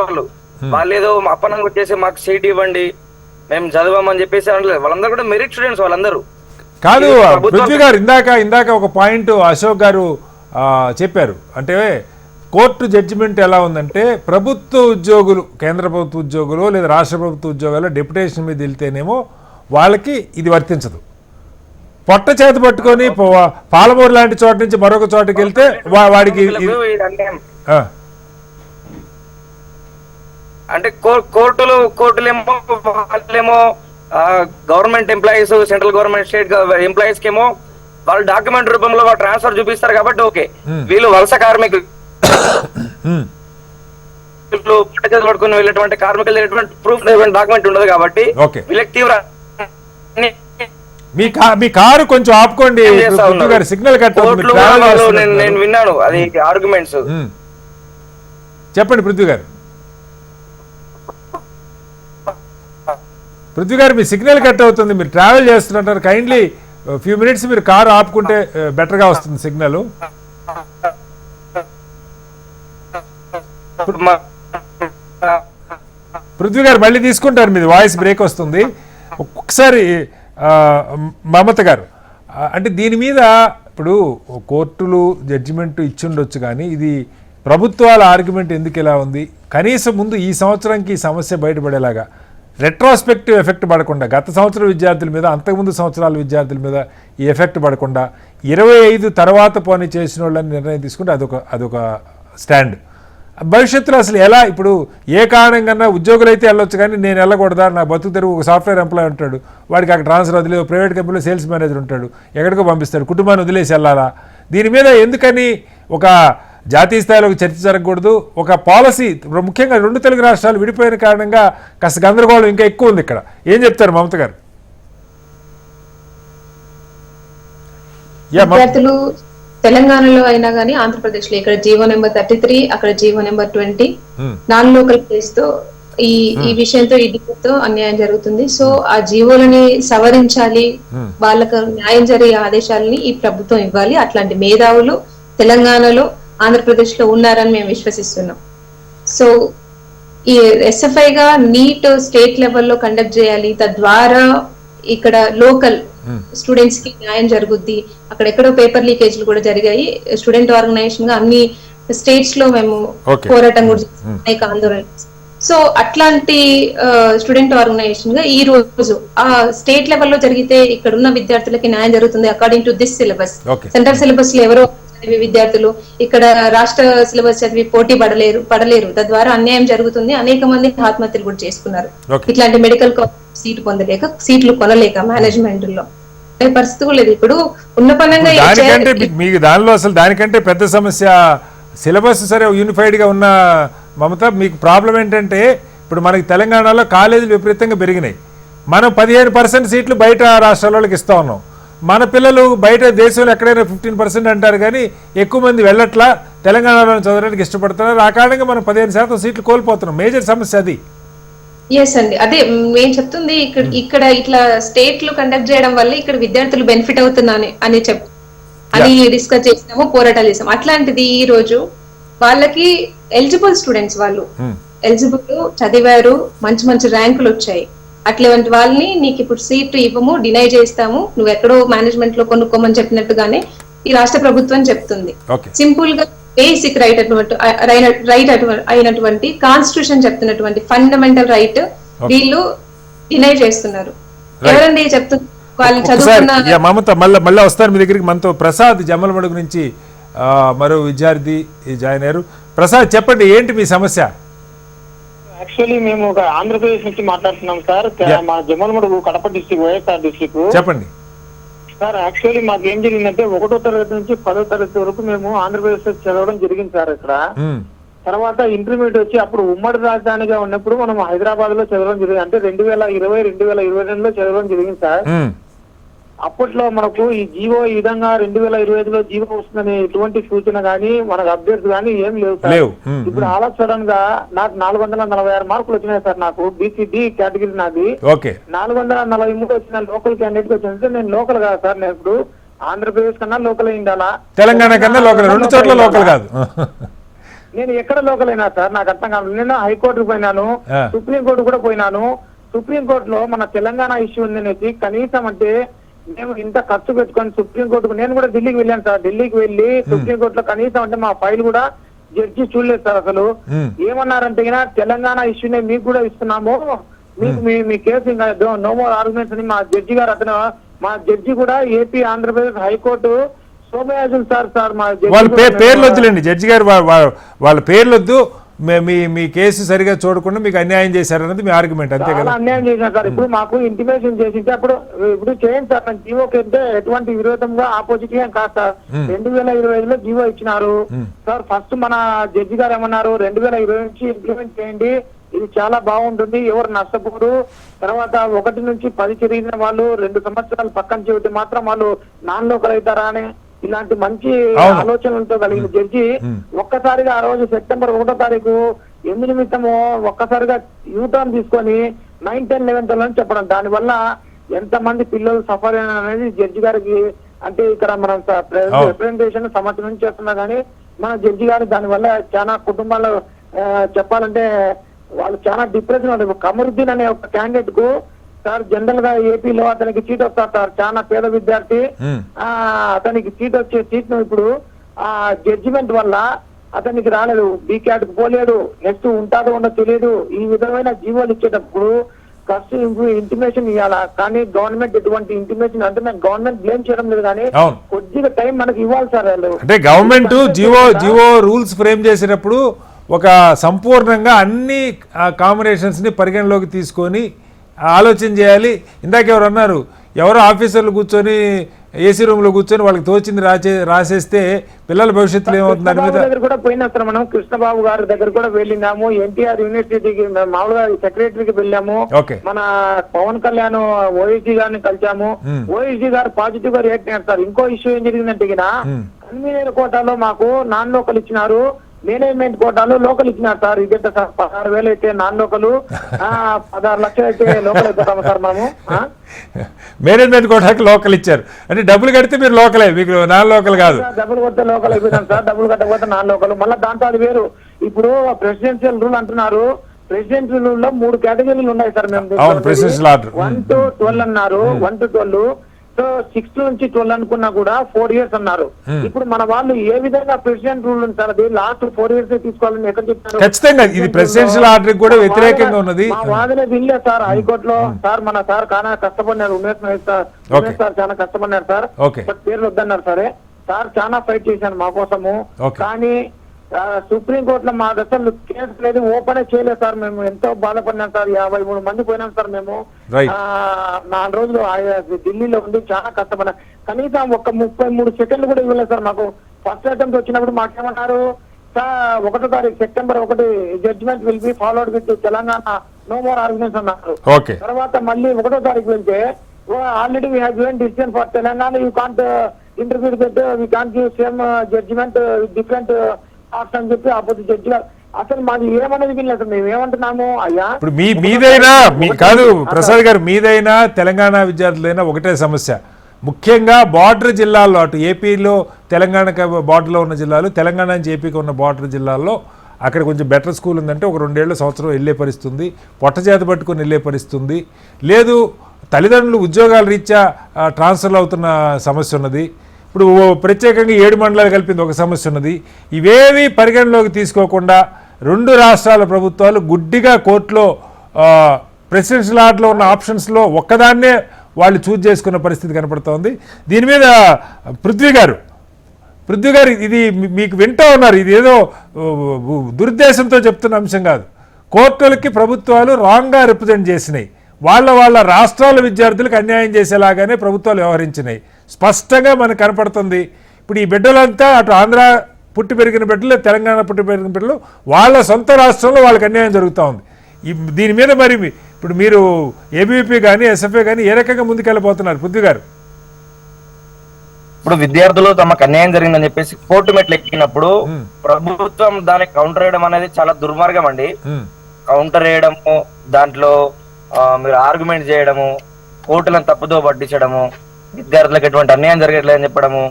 వాళ్ళు ఏదో అప్పనంగా వచ్చేసి మాకు సీట్ ఇవ్వండి మేము చదవమని చెప్పేసి అనలేదు. వాళ్ళందరూ కూడా మెరిట్ స్టూడెంట్స్ వాళ్ళందరూ. కాదు పృథ్వీ గారు, ఇందాక ఒక పాయింట్ అశోక్ గారు చెప్పారు. అంటే కోర్టు జడ్జిమెంట్ ఎలా ఉందంటే, ప్రభుత్వ ఉద్యోగులు, కేంద్ర ప్రభుత్వ ఉద్యోగులు లేదా రాష్ట్ర ప్రభుత్వ ఉద్యోగాలు డెప్యుటేషన్ మీద వెళ్తేనేమో వాళ్ళకి ఇది వర్తించదు. పొట్ట చేతి పట్టుకొని పాలమూరు లాంటి చోట నుంచి మరొక చోటకి వెళ్తే వాడికి అంటే కోర్టులేమో వాళ్ళేమో government employees, central government, state employees కేమో వాళ్ళు డాక్యుమెంట్ రూపంలో ట్రాన్స్ఫర్ చూపిస్తారు కాబట్టి ఓకే. వీళ్ళు వలస కార్మికులు పట్టుకుని వెళ్ళేటువంటి కార్మికులు ప్రూఫ్ డాక్యుమెంట్ ఉండదు కాబట్టి వీళ్ళకి తీవ్ర. మీ కారు కొంచెం ఆపుకోండి, సిగ్నల్ కట్. నేను విన్నాను అది ఆర్గ్యుమెంట్స్. చెప్పండి పృథ్వీ గారు. పృథ్వీ గారు మీ సిగ్నల్ కట్ అవుతుంది, మీరు ట్రావెల్ చేస్తున్నారు. కైండ్లీ ఫ్యూ మినిట్స్ మీరు కారు ఆపుకుంటే బెటర్గా వస్తుంది సిగ్నల్. పృథ్వీ గారు మళ్ళీ తీసుకుంటారు, మీది వాయిస్ బ్రేక్ వస్తుంది. ఒక్కసారి మమత గారు, అంటే దీని మీద ఇప్పుడు కోర్టులు జడ్జిమెంట్ ఇచ్చిండొచ్చు, కానీ ఇది ప్రభుత్వాల ఆర్గ్యుమెంట్ ఎందుకు ఇలా ఉంది? కనీసం ముందు ఈ సంవత్సరానికి ఈ సమస్య బయటపడేలాగా రెట్రోస్పెక్టివ్ ఎఫెక్ట్ పడకుండా, గత సంవత్సరం విద్యార్థుల మీద, అంతకుముందు సంవత్సరాల విద్యార్థుల మీద ఈ ఎఫెక్ట్ పడకుండా 25 తర్వాత పోనీ చేసిన వాళ్ళని నిర్ణయం తీసుకుంటే అదొక స్టాండ్. భవిష్యత్తులో అసలు ఎలా, ఇప్పుడు ఏ కారణంగా ఉద్యోగులు అయితే వెళ్ళొచ్చు కానీ నేను వెళ్ళకూడదా? నా బతుకు తెరువు. ఒక సాఫ్ట్వేర్ ఎంప్లాయ్ ఉంటాడు, వాడికి అక్కడ ట్రాన్స్ఫర్ వదిలేదు, ప్రైవేట్ కంపెనీలో సేల్స్ మేనేజర్ ఉంటాడు, ఎక్కడికో పంపిస్తాడు, కుటుంబాన్ని వదిలేసి వెళ్ళాలా? దీని మీద ఎందుకని ఒక జాతీయ స్థాయిలో చర్చ జరగకూడదు? ఒక పాలసీ, ముఖ్యంగా 2 తెలుగు రాష్ట్రాలు విడిపోయిన కారణంగా కాస్త గందరగోళం ఇంకా ఎక్కువ ఉంది ఇక్కడ. ఏం చెప్తారు మమత గారు? విద్యార్థులు తెలంగాణలో అయినా గానీ ఆంధ్రప్రదేశ్ లో ఇక్కడ జీవో నెంబర్ 33, అక్కడ GO number 20 non local place తో ఈ విషయంతో ఈ డిగ్రీతో అన్యాయం జరుగుతుంది. సో ఆ జీవోలని సవరించాలి, వాళ్ళకు న్యాయం జరిగే ఆదేశాలని ఈ ప్రభుత్వం ఇవ్వాలి. అట్లాంటి మేధావులు తెలంగాణలో, ఆంధ్రప్రదేశ్ లో ఉన్నారని మేము విశ్వసిస్తున్నాం. సో ఈ ఎస్ఎఫ్ఐ గా నీట్ స్టేట్ లెవెల్లో కండక్ట్ చేయాలి, తద్వారా ఇక్కడ లోకల్ స్టూడెంట్స్ కి న్యాయం జరుగుద్ది. అక్కడెక్కడో పేపర్ లీకేజ్లు కూడా జరిగాయి. స్టూడెంట్ ఆర్గనైజేషన్ గా అన్ని స్టేట్స్ లో మేము పోరాటం కూడా అనేక ఆందోళన. సో అట్లాంటి స్టూడెంట్ ఆర్గనైజేషన్ గా ఈ రోజు ఆ స్టేట్ లెవెల్లో జరిగితే ఇక్కడ ఉన్న విద్యార్థులకి న్యాయం జరుగుతుంది according to this syllabus. Central syllabus లో ఎవరో చదివే విద్యార్థులు ఇక్కడ రాష్ట్ర సిలబస్ చదివి పోటీ పడలేరు. తద్వారా అన్యాయం జరుగుతుంది. అనేక మంది ఆత్మహత్యలు కూడా చేసుకున్నారు. ఇట్లాంటి మెడికల్ సీట్ పొందలేక, సీట్లు కొనలేక మేనేజ్మెంట్ లో పరిస్థితి కూడా లేదు. ఇప్పుడు ఉన్న పనంగా మీకు దానిలో అసలు దానికంటే పెద్ద సమస్య సిలబస్ సరే యూనిఫైడ్ గా ఉన్న మమత, మీకు ప్రాబ్లం ఏంటంటే ఇప్పుడు మనకి తెలంగాణలో కాలేజీలు విపరీతంగా పెరిగినాయి. మనం 15% సీట్లు బయట రాష్ట్రాల వాళ్ళకి ఇస్తా ఉన్నాం. మన పిల్లలు బయట దేశంలో ఎక్కడైనా 15% అంటారు కానీ ఎక్కువ మంది వెళ్ళట్లా, తెలంగాణలో చదవడానికి ఇష్టపడుతున్నారు. ఆ కారణంగా మనం 15% సీట్లు కోల్పోతున్నాం. మేజర్ సమస్య అది. ఎస్ అండి, అదే నేను చెప్తుంది. ఇక్కడ ఇట్లా స్టేట్లు కండక్ట్ చేయడం వల్ల ఇక్కడ విద్యార్థులు బెనిఫిట్ అవుతున్నాను అని డిస్కస్ చేసినాము, పోరాటాలు చేసాము. అట్లాంటిది ఈ రోజు వాళ్ళకి ఎలిజిబుల్ స్టూడెంట్స్, వాళ్ళు ఎలిజిబుల్ చదివారు, మంచి మంచి ర్యాంకులు వచ్చాయి. అట్లాంటి వాళ్ళని నీకు ఇప్పుడు సీట్ ఇవ్వము, డినై చేస్తాము, నువ్వు ఎక్కడో మేనేజ్మెంట్ లో కొనుక్కోమని చెప్పినట్టుగానే ఈ రాష్ట్ర ప్రభుత్వం చెప్తుంది. సింపుల్ గా బేసిక్ రైట్ అయినటువంటి కాన్స్టిట్యూషన్ చెప్తున్నటువంటి ఫండమెంటల్ రైట్ వీళ్ళు డినై చేస్తున్నారు. ఎవరండి చెప్తున్నారు? వాళ్ళు చదువుకున్న మమత మళ్ళీ వస్తారు మీ దగ్గరికి. మనతో ప్రసాద్ జమ్మలమడుగు నుంచి మరో విద్యార్థి జాయిన్ అయ్యారు. ప్రసాద్ చెప్పండి, ఏంటి మీ సమస్య? యాక్చువల్లీ మేము ఒక ఆంధ్రప్రదేశ్ నుంచి మాట్లాడుతున్నాం సార్. మా జమ్మలమడుగు కడప డిస్ట్రిక్ట్, వైఎస్ఆర్ డిస్ట్రిక్ట్. చెప్పండి సార్. యాక్చువల్లీ మాకు ఏం జరిగిందంటే 1వ తరగతి నుంచి 10వ తరగతి వరకు మేము ఆంధ్రప్రదేశ్ లో చదవడం జరిగింది సార్. ఇక్కడ తర్వాత ఇంటర్మీడియట్ వచ్చి అప్పుడు ఉమ్మడి రాజధానిగా ఉన్నప్పుడు మనం హైదరాబాద్ లో చదవడం జరిగింది. అంటే 2020-2022లో చదవడం జరిగింది సార్. అప్పట్లో మనకు ఈ జీవో ఈ విధంగా 2025లో జీవో వస్తుందనే ఎటువంటి సూచన గానీ మనకు అప్డేట్స్ గానీ ఏం లేవు సార్. ఇప్పుడు అలా సడన్ గా నాకు 446 మార్కులు వచ్చినాయి సార్. నాకు బీసీడీ కేటగిరీ నాది. 443 వచ్చిన లోకల్ క్యాండిడేట్ కి వచ్చిందంటే నేను లోకల్ కాదు సార్. నేను ఇప్పుడు ఆంధ్రప్రదేశ్ కన్నా లోకల్ అయిండాలా, తెలంగాణ కన్నా లోకల్, 2 చోట్ల లోకల్ కాదు. నేను ఎక్కడ లోకల్ అయినా సార్ నాకు అర్థం కాదు. నేను హైకోర్టుకు పోయినాను, సుప్రీంకోర్టు కూడా పోయినాను. సుప్రీంకోర్టులో మన తెలంగాణ ఇష్యూ ఉందనేసి కనీసం అంటే మేము ఇంత ఖర్చు పెట్టుకొని సుప్రీంకోర్టుకు, నేను కూడా ఢిల్లీకి వెళ్ళాను సార్. ఢిల్లీకి వెళ్ళి సుప్రీంకోర్టులో కనీసం అంటే మా ఫైల్ కూడా జడ్జి చూడలేదు సార్. అసలు ఏమన్నారంటే తెలంగాణ ఇష్యూనే మీకు కూడా ఇస్తున్నాము, మీకు మీ కేసు ఇంకా నో మోర్ ఆర్గ్యుమెంట్స్ అని మా జడ్జి గారు, అతను మా జడ్జి కూడా ఏపీ ఆంధ్రప్రదేశ్ హైకోర్టు సోమయాజుల్ సార్ మా వాళ్ళ పేర్లు వద్దులేండి, జడ్జి గారు వాళ్ళ పేర్లు వద్దు. మీ కేసు సరిగా చూడకుండా మీకు అన్యాయం చేశారన్నది మీ ఆర్గ్యుమెంట్, అంతే కదా? అన్యాయం చేశారు సార్. ఇప్పుడు మాకు ఇంటిమేషన్ చేసింటే ఇప్పుడు చేయండి సార్. నాకు జీవోకి అంటే ఎటువంటి విరోధంగా ఆపోజిట్ గా కాదు సార్. 2025లో జీవో ఇచ్చినారు సార్. ఫస్ట్ మన జడ్జి గారు ఏమన్నారు, 2020 నుంచి ఇంప్లిమెంట్ చేయండి, ఇది చాలా బాగుంటుంది, ఎవరు నష్టపోరు. తర్వాత 1 నుంచి 10 జరిగిన వాళ్ళు 2 సంవత్సరాలు పక్కన చెబితే మాత్రం వాళ్ళు నాన్ లోకల్ అవుతారా అని ఇలాంటి మంచి ఆలోచనలతో కలిగిన జడ్జి ఒక్కసారిగా ఆ రోజు సెప్టెంబర్ 1వ తారీఖు ఎందు నిమిత్తము ఒక్కసారిగా యూటర్న్ తీసుకొని 9, 10, 11 అని చెప్పడం. దానివల్ల ఎంత మంది పిల్లలు సఫర్ అనేది జడ్జి గారికి అంటే ఇక్కడ మనం రిప్రజెంటేషన్ సంవత్సరం నుంచి చేస్తున్నా కానీ మన జడ్జి గారు దానివల్ల చాలా కుటుంబాలు చెప్పాలంటే వాళ్ళు చాలా డిప్రెషన్ ఉంటుంది. కమరుద్దీన్ అనే ఒక క్యాండిడేట్ కు సార్ జనరల్ గా ఏపీలో అతనికి సీట్ వస్తారు సార్. చాలా పేద విద్యార్థి, అతనికి సీట్ వచ్చే సీట్ ను ఇప్పుడు ఆ జడ్జిమెంట్ వల్ల అతనికి రాలేదు, బీక్యాట్ కు పోలేడు, నెక్స్ట్ ఉంటాదో ఉండో తెలియదు. ఈ విధమైన జీవోలు ఇచ్చేటప్పుడు ఫస్ట్ ఇంటిమేషన్ ఇవ్వాలా, కానీ గవర్నమెంట్ ఎటువంటి ఇంటిమేషన్ అంటే మేము గవర్నమెంట్ బ్లేమ్ చేయడం లేదు, కానీ కొద్దిగా టైం మనకి ఇవ్వాలి సార్. వాళ్ళు అంటే గవర్నమెంట్ జీవో రూల్స్ ఫ్రేమ్ చేసినప్పుడు ఒక సంపూర్ణంగా అన్ని కాంబినేషన్స్ ని పరిగణలోకి తీసుకొని ఆలోచన చేయాలి. ఇందాక ఎవరు అన్నారు, ఎవరో ఆఫీసర్లు కూర్చొని ఏసీ రూమ్ లో కూర్చొని వాళ్ళకి తోచింది రాసేస్తే పిల్లల భవిష్యత్తులో ఏమవుతుంది దాని మీద దగ్గర కూడా పోయినా సార్. మనం కృష్ణబాబు గారి దగ్గర కూడా వెళ్ళినాము, ఎన్టీఆర్ యూనివర్సిటీకి మామూలుగా సెక్రటరీకి వెళ్ళాము, మన పవన్ కళ్యాణ్ ఓఎస్డీ గారిని కలిసాము. ఓఎస్డీ గారు పాజిటివ్ గా రియాక్ట్ అయ్యారు సార్. ఇంకో ఇష్యూ ఏం జరిగిందంటే కన్వీనర్ కోటాలో మాకు నాన్ లోకల్ ఇచ్చినారు, మేనేజ్మెంట్ కోటాలో లోకల్ ఇచ్చినారు సార్. ఇదంతా సార్ 16,000 అయితే నాన్ లోకల్, 16 లక్షలు అయితే లోకల్ అయిపోతాము సార్ మనము. మేనేజ్మెంట్ కోటాకి లోకల్ ఇచ్చారు అంటే డబ్బులు కడితే మీరు లోకలే, మీకు నాన్ లోకల్ కాదు. డబ్బులు కొడితే లోకల్ అయిపోతాం సార్, డబ్బులు కట్టకపోతే నాన్ లోకల్. మళ్ళీ దాంట్లో అది వేరు. ఇప్పుడు ప్రెసిడెన్షియల్ రూల్ అంటున్నారు, ప్రెసిడెంట్ రూల్ లో 3 కేటగిరీలు ఉన్నాయి సార్. మేము అవును, presidential order. 1 to 12 అన్నారు. 1 to 12. సో 6 నుంచి 12 అనుకున్నా కూడా 4 years అన్నారు. ఇప్పుడు మన వాళ్ళు ఏ విధంగా ప్రెసిడెంట్ రూల్ ఉంది సార్, అది లాస్ట్ 4 years తీసుకోవాలని ఎక్కడ చెప్తారు? ఖచ్చితంగా ఇది ప్రెసిడెన్షియల్ ఆర్డర్ కూడా వ్యతిరేకంగా ఉన్నది. మా వాదన వినలేదు సార్ హైకోర్టులో. సార్ మన సార్ చాలా కష్టపడినారు, ఉమేష్ సార్ చాలా కష్టపడినారు సార్. పేర్లు వద్దన్నారు సరే సార్, చాలా ఫైట్ చేశాను మా కోసము. కానీ సుప్రీం కోర్టులో మా అసలు కేసు లేదు, ఓపెన్ చేయలేదు సార్. మేము ఎంతో బాధపడినాం సార్. 53 మంది పోయినాం సార్ మేము. 4 రోజులు ఢిల్లీలో ఉండి చాలా కష్టపడినాం. కనీసం ఒక 33 సెకండ్లు కూడా ఇవ్వలేదు సార్ మాకు. ఫస్ట్ అటెంప్ట్ వచ్చినప్పుడు మాకేమన్నారు సార్, 1వ తారీఖు September 1 judgement will be followed with Telangana no more arguments అన్నారు. తర్వాత మళ్ళీ 1వ తారీఖు వెళ్తే already we have given decision for Telangana, you can't interview with we can't give same judgement different అని చెప్పి ఆపోజిట్ జడ్జి గారు. అసలు మాది ఏమనేది వీళ్ళదు. మేము ఏమంటున్నాము అయ్యా, ఇప్పుడు మీదైనా కాదు ప్రసాద్ గారు, మీదైనా తెలంగాణ విద్యార్థులైనా ఒకటే సమస్య. ముఖ్యంగా బార్డర్ జిల్లాల్లో, అటు ఏపీలో తెలంగాణకి బార్డర్లో ఉన్న జిల్లాలు, తెలంగాణ నుంచి ఏపీకి ఉన్న బార్డర్ జిల్లాల్లో అక్కడ కొంచెం బెటర్ స్కూల్ ఉందంటే ఒక 2 ఏళ్ళు సంవత్సరం వెళ్ళే పరిస్థితుంది, పొట్టచేత పట్టుకొని వెళ్ళే పరిస్థితుంది. లేదు తల్లిదండ్రులు ఉద్యోగాల రీత్యా ట్రాన్స్ఫర్లు అవుతున్న సమస్య ఉన్నది. ఇప్పుడు ప్రత్యేకంగా 7 మండలాలు కలిపింది ఒక సమస్య ఉన్నది. ఇవేవి పరిగణలోకి తీసుకోకుండా 2 రాష్ట్రాల ప్రభుత్వాలు గుడ్డిగా కోర్టులో ప్రెసిడెన్షియల్ ఆర్డర్లో ఉన్న ఆప్షన్స్లో ఒక్కదాన్నే వాళ్ళు చూజ్ చేసుకున్న పరిస్థితి కనపడుతోంది. దీని మీద పృథ్వీ గారు ఇది మీకు వింటూ ఉన్నారు, ఇది ఏదో దురుద్దేశంతో చెప్తున్న అంశం కాదు. కోర్టులకి ప్రభుత్వాలు రాంగ్గా రిప్రజెంట్ చేసినాయి, వాళ్ళ రాష్ట్రాల విద్యార్థులకు అన్యాయం చేసేలాగానే ప్రభుత్వాలు వ్యవహరించినాయి. స్పష్టంగా మనకు కనపడుతుంది. ఇప్పుడు ఈ బిడ్డలంతా అటు ఆంధ్ర పుట్టి పెరిగిన బిడ్డలు, తెలంగాణ పుట్టి పెరిగిన బిడ్డలు, వాళ్ళ సొంత రాష్ట్రంలో వాళ్ళకి అన్యాయం జరుగుతూ ఉంది. దీని మీద మరి ఇప్పుడు మీరు ఏబీవీపీ కానీ ఎస్ఎఫ్ఏ కానీ ఏ రకంగా ముందుకెళ్ళబోతున్నారు పృథ్వీ గారు? ఇప్పుడు విద్యార్థులు తమకు అన్యాయం జరిగిందని చెప్పేసి కోర్టు మెట్లు ఎక్కినప్పుడు ప్రభుత్వం దానికి కౌంటర్ వేయడం అనేది చాలా దుర్మార్గం అండి. కౌంటర్ వేయడము, దాంట్లో మీరు ఆర్గ్యుమెంట్ చేయడము, కోర్టులను తప్పుదో పట్టించడము, విద్యార్థులకు ఎటువంటి అన్యాయం జరగట్లేదని చెప్పడము,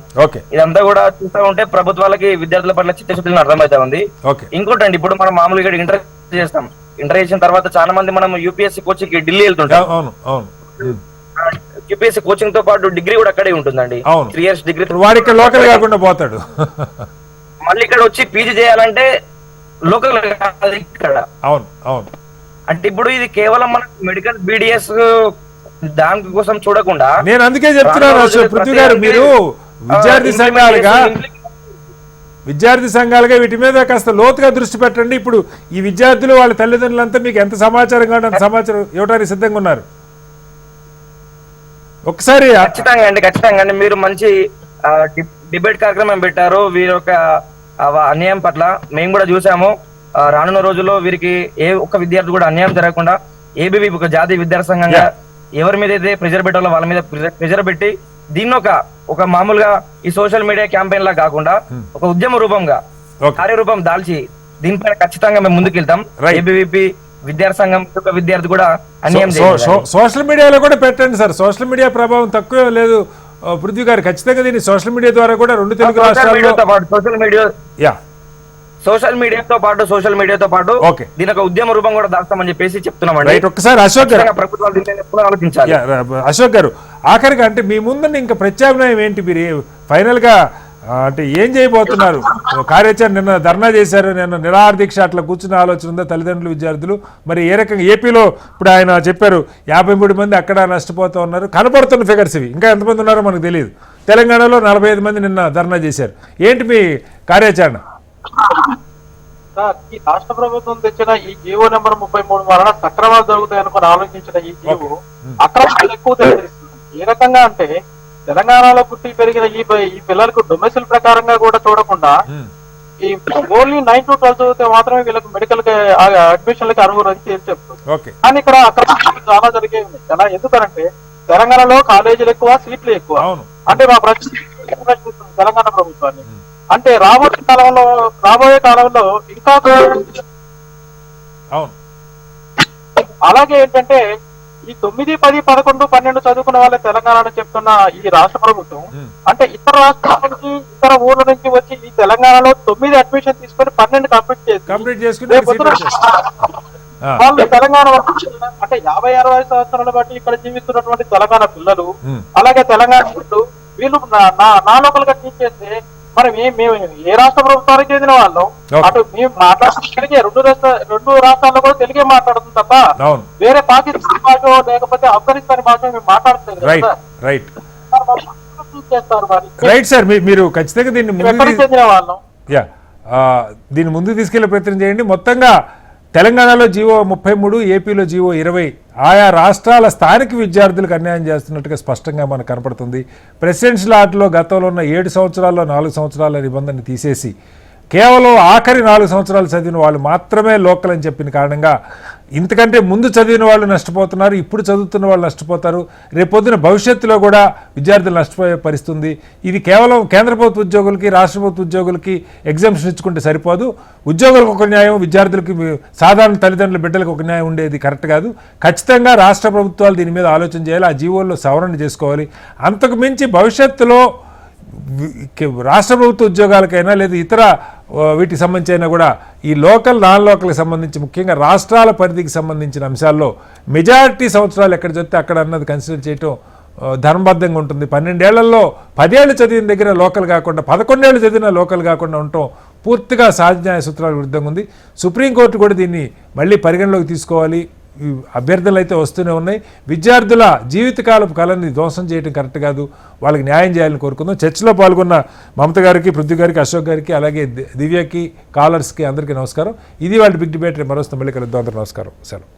ఇదంతా కూడా చూస్తూ ఉంటే ప్రభుత్వాలకి విద్యార్థుల పట్ల చిత్తశుద్ధిని అర్థమైతా ఉంది. ఇంకోటండి, ఇప్పుడు మనం మామూలుగా ఇంటర్ చేస్తాం, ఇంటర్ చేసిన తర్వాత చాలా మంది మనం యూపీఎస్సీ కోచింగ్ కి ఢిల్లీ వెళ్తుంటాం. యూపీఎస్సీ కోచింగ్ తో పాటు డిగ్రీ కూడా అక్కడే ఉంటుందండి. 3 years డిగ్రీ లోకల్ కాకుండా పోతాడు. మళ్ళీ ఇక్కడ వచ్చి పీజీ చేయాలంటే లోకల్ ఇక్కడ. అంటే ఇప్పుడు ఇది కేవలం మన మెడికల్ బీడీఎస్ దాని కోసం చూడకుండా, నేను అందుకే చెప్తున్నాను పృథ్వీ గారు, మీరు విద్యార్థి సంఘాలుగా వీటి మీద కాస్త లోతుగా దృష్టి పెట్టండి. ఇప్పుడు ఈ విద్యార్థులు వాళ్ళ తల్లిదండ్రులంతా మీకు ఎంత సమాచారం కావాలి అంత సమాచారం ఇవ్వడానికి సిద్ధంగా ఉన్నారు. ఒకసారి ఖచ్చితంగా అండి, మీరు మంచి డిబేట్ కార్యక్రమం పెట్టారు. వీరి యొక్క అన్యాయం పట్ల మేము కూడా చూసాము. రానున్న రోజుల్లో వీరికి ఏ ఒక్క విద్యార్థి కూడా అన్యాయం జరగకుండా ఏబీవీ ఒక జాతీయ విద్యార్థి సంఘంగా ఎవరి మీద అయితే ప్రెజర్ పెట్టాలో వాళ్ళ మీద ప్రెజర్ పెట్టి దీన్ని ఒక మామూలుగా ఈ సోషల్ మీడియా క్యాంపెయిన్ లా కాకుండా ఒక ఉద్యమ రూపంగా కార్యరూపం దాల్చి దీనిపైన ఖచ్చితంగా మేము ముందుకెళ్తాం. ఏబీవీపీ విద్యార్థి సంఘం యొక్క విద్యార్థి కూడా అన్యాయం సోషల్ మీడియాలో కూడా పెట్టండి సార్. సోషల్ మీడియా ప్రభావం తక్కువ లేదు పృథ్వీ గారు. ఖచ్చితంగా దీన్ని సోషల్ మీడియా ద్వారా కూడా 2 తెలుగు రాష్ట్రాల్లో సోషల్ మీడియాతో పాటు దీని ఒక ఉద్యమ రూపం కూడా దాస్తామని చెప్పేసి చెప్తున్నామండి. ఒకసారి అశోక్ గారు, ప్రభుత్వాలు దీన్ని ఆలోచించాలి. అశోక్ గారు ఆఖరిగా అంటే మీ ముందు ఇంకా ప్రత్యామ్నాయం ఏంటి? మీరు ఫైనల్ గా అంటే ఏం చేయబోతున్నారు? కార్యాచరణ నిన్న ధర్నా చేశారు, నిన్న నిరాహార దీక్ష, అట్లా కూర్చున్న ఆలోచన ఉందా తల్లిదండ్రులు విద్యార్థులు? మరి ఏ రకంగా ఏపీలో ఇప్పుడు ఆయన చెప్పారు 53 మంది అక్కడ నష్టపోతూ ఉన్నారు, కనపడుతున్న ఫిగర్స్ ఇవి, ఇంకా ఎంతమంది ఉన్నారో మనకు తెలియదు. తెలంగాణలో 45 మంది నిన్న ధర్నా చేశారు. ఏంటి మీ కార్యాచరణ? సార్, ఈ రాష్ట్ర ప్రభుత్వం తెచ్చిన ఈ జీవో నెంబర్ 33 వలన సక్రమాలు జరుగుతాయి అనుకుని ఆలోచించిన ఈ జీవో అక్రమాలు ఎక్కువ తెలియజేస్తుంది. ఏ రకంగా అంటే తెలంగాణలో పుట్టి పెరిగిన ఈ పిల్లలకు డొమెసిల్ ప్రకారంగా కూడా చూడకుండా ఈ ఓన్లీ 9 to 12 చదివితే మాత్రమే వీళ్ళకి మెడికల్ అడ్మిషన్లకి అర్హులు అని చెప్తుంది. కానీ ఇక్కడ అక్రమాలు చాలా జరిగే ఉంది. ఎలా ఎందుకనంటే తెలంగాణలో కాలేజీలు ఎక్కువ, సీట్లు ఎక్కువ. అంటే మా ప్రశ్న తెలంగాణ ప్రభుత్వాన్ని అంటే రాబోయే కాలంలో ఇంకా అలాగే ఏంటంటే ఈ 9, 10, 11, 12 చదువుకున్న వాళ్ళే తెలంగాణ చెప్తున్న ఈ రాష్ట్ర ప్రభుత్వం అంటే ఇతర రాష్ట్రాల నుంచి, ఇతర ఊర్ల నుంచి వచ్చి ఈ తెలంగాణలో 9 అడ్మిషన్ తీసుకొని 12 కంప్లీట్ చేసుకుని వాళ్ళు తెలంగాణ అంటే 50-60 సంవత్సరాల బట్టి ఇక్కడ జీవిస్తున్నటువంటి తెలంగాణ పిల్లలు, అలాగే తెలంగాణ పిల్లలు వీళ్ళు నా లోకల్ గా ట్రీట్ చేస్తే మరి మేము ఏ రాష్ట్ర ప్రభుత్వానికి చెందిన వాళ్ళం? అటు మేము మాట్లాడుతున్న రెండు రాష్ట్రాల్లో కూడా తెలుగే మాట్లాడుతుంది తప్ప వేరే పాకిస్తాన్ భాష లేకపోతే ఆఫ్ఘనిస్తాన్ భాష మేము మాట్లాడుతుంది చేస్తారు. రైట్ సార్, మీరు ఖచ్చితంగా దీన్ని చెందిన వాళ్ళం దీన్ని ముందుకు తీసుకెళ్లే ప్రయత్నం చేయండి. మొత్తంగా తెలంగాణలో జీవో 33, ఏపీలో జీవో 20 ఆయా రాష్ట్రాల స్థానిక విద్యార్థులకు అన్యాయం చేస్తున్నట్టుగా స్పష్టంగా మనకు కనపడుతుంది. ప్రెసిడెన్షియల్ ఆర్ట్లో గతంలో ఉన్న 7 సంవత్సరాల్లో 4 సంవత్సరాల నిబంధన తీసేసి కేవలం ఆఖరి 4 సంవత్సరాలు చదివిన వాళ్ళు మాత్రమే లోకల్ అని చెప్పిన కారణంగా ఇంతకంటే ముందు చదివిన వాళ్ళు నష్టపోతున్నారు, ఇప్పుడు చదువుతున్న వాళ్ళు నష్టపోతారు. రేపొద్దున భవిష్యత్తులో కూడా విద్యార్థులు నష్టపోయే పరిస్థితుంది. ఇది కేవలం కేంద్ర ప్రభుత్వ ఉద్యోగులకి, రాష్ట్ర ప్రభుత్వ ఉద్యోగులకి ఎగ్జామ్షన్ ఇచ్చుకుంటే సరిపోదు. ఉద్యోగులకు ఒక న్యాయం, విద్యార్థులకి, సాధారణ తల్లిదండ్రుల బిడ్డలకు ఒక న్యాయం ఉండేది కరెక్ట్ కాదు. ఖచ్చితంగా రాష్ట్ర ప్రభుత్వాలు దీని మీద ఆలోచన చేయాలి, ఆ జీవోల్లో సవరణ చేసుకోవాలి. అంతకు మించి భవిష్యత్తులో రాష్ట్ర ప్రభుత్వ ఉద్యోగాలకైనా లేదా ఇతర వీటికి సంబంధించి అయినా కూడా ఈ లోకల్ నాన్ లోకల్కి సంబంధించి ముఖ్యంగా రాష్ట్రాల పరిధికి సంబంధించిన అంశాల్లో మెజారిటీ సంవత్సరాలు ఎక్కడ చెప్తే అక్కడ అన్నది కన్సిడర్ చేయటం ధర్మబద్ధంగా ఉంటుంది. 12 ఏళ్లలో 10 ఏళ్ళు చదివిన దగ్గర లోకల్ కాకుండా 11 ఏళ్ళు చదివిన లోకల్ కాకుండా ఉండటం పూర్తిగా సహజ న్యాయ సూత్రాలకు విరుద్ధంగా ఉంది. సుప్రీంకోర్టు కూడా దీన్ని మళ్ళీ పరిగణలోకి తీసుకోవాలి. అభ్యర్థులు అయితే వస్తూనే ఉన్నాయి. విద్యార్థుల జీవితకాలపు కళని ధ్వంసం చేయడం కరెక్ట్ కాదు, వాళ్ళకి న్యాయం చేయాలని కోరుకుందాం. చర్చలో పాల్గొన్న మమత గారికి, పృథ్వీ గారికి, అశోక్ గారికి, అలాగే దివ్యకి, కాలర్స్కి అందరికీ నమస్కారం. ఇది వాళ్ళ బిగ్ డిబేట్. మరోస్తే మళ్ళీ కలుద్దాం. అందరూ నమస్కారం. సెలవు.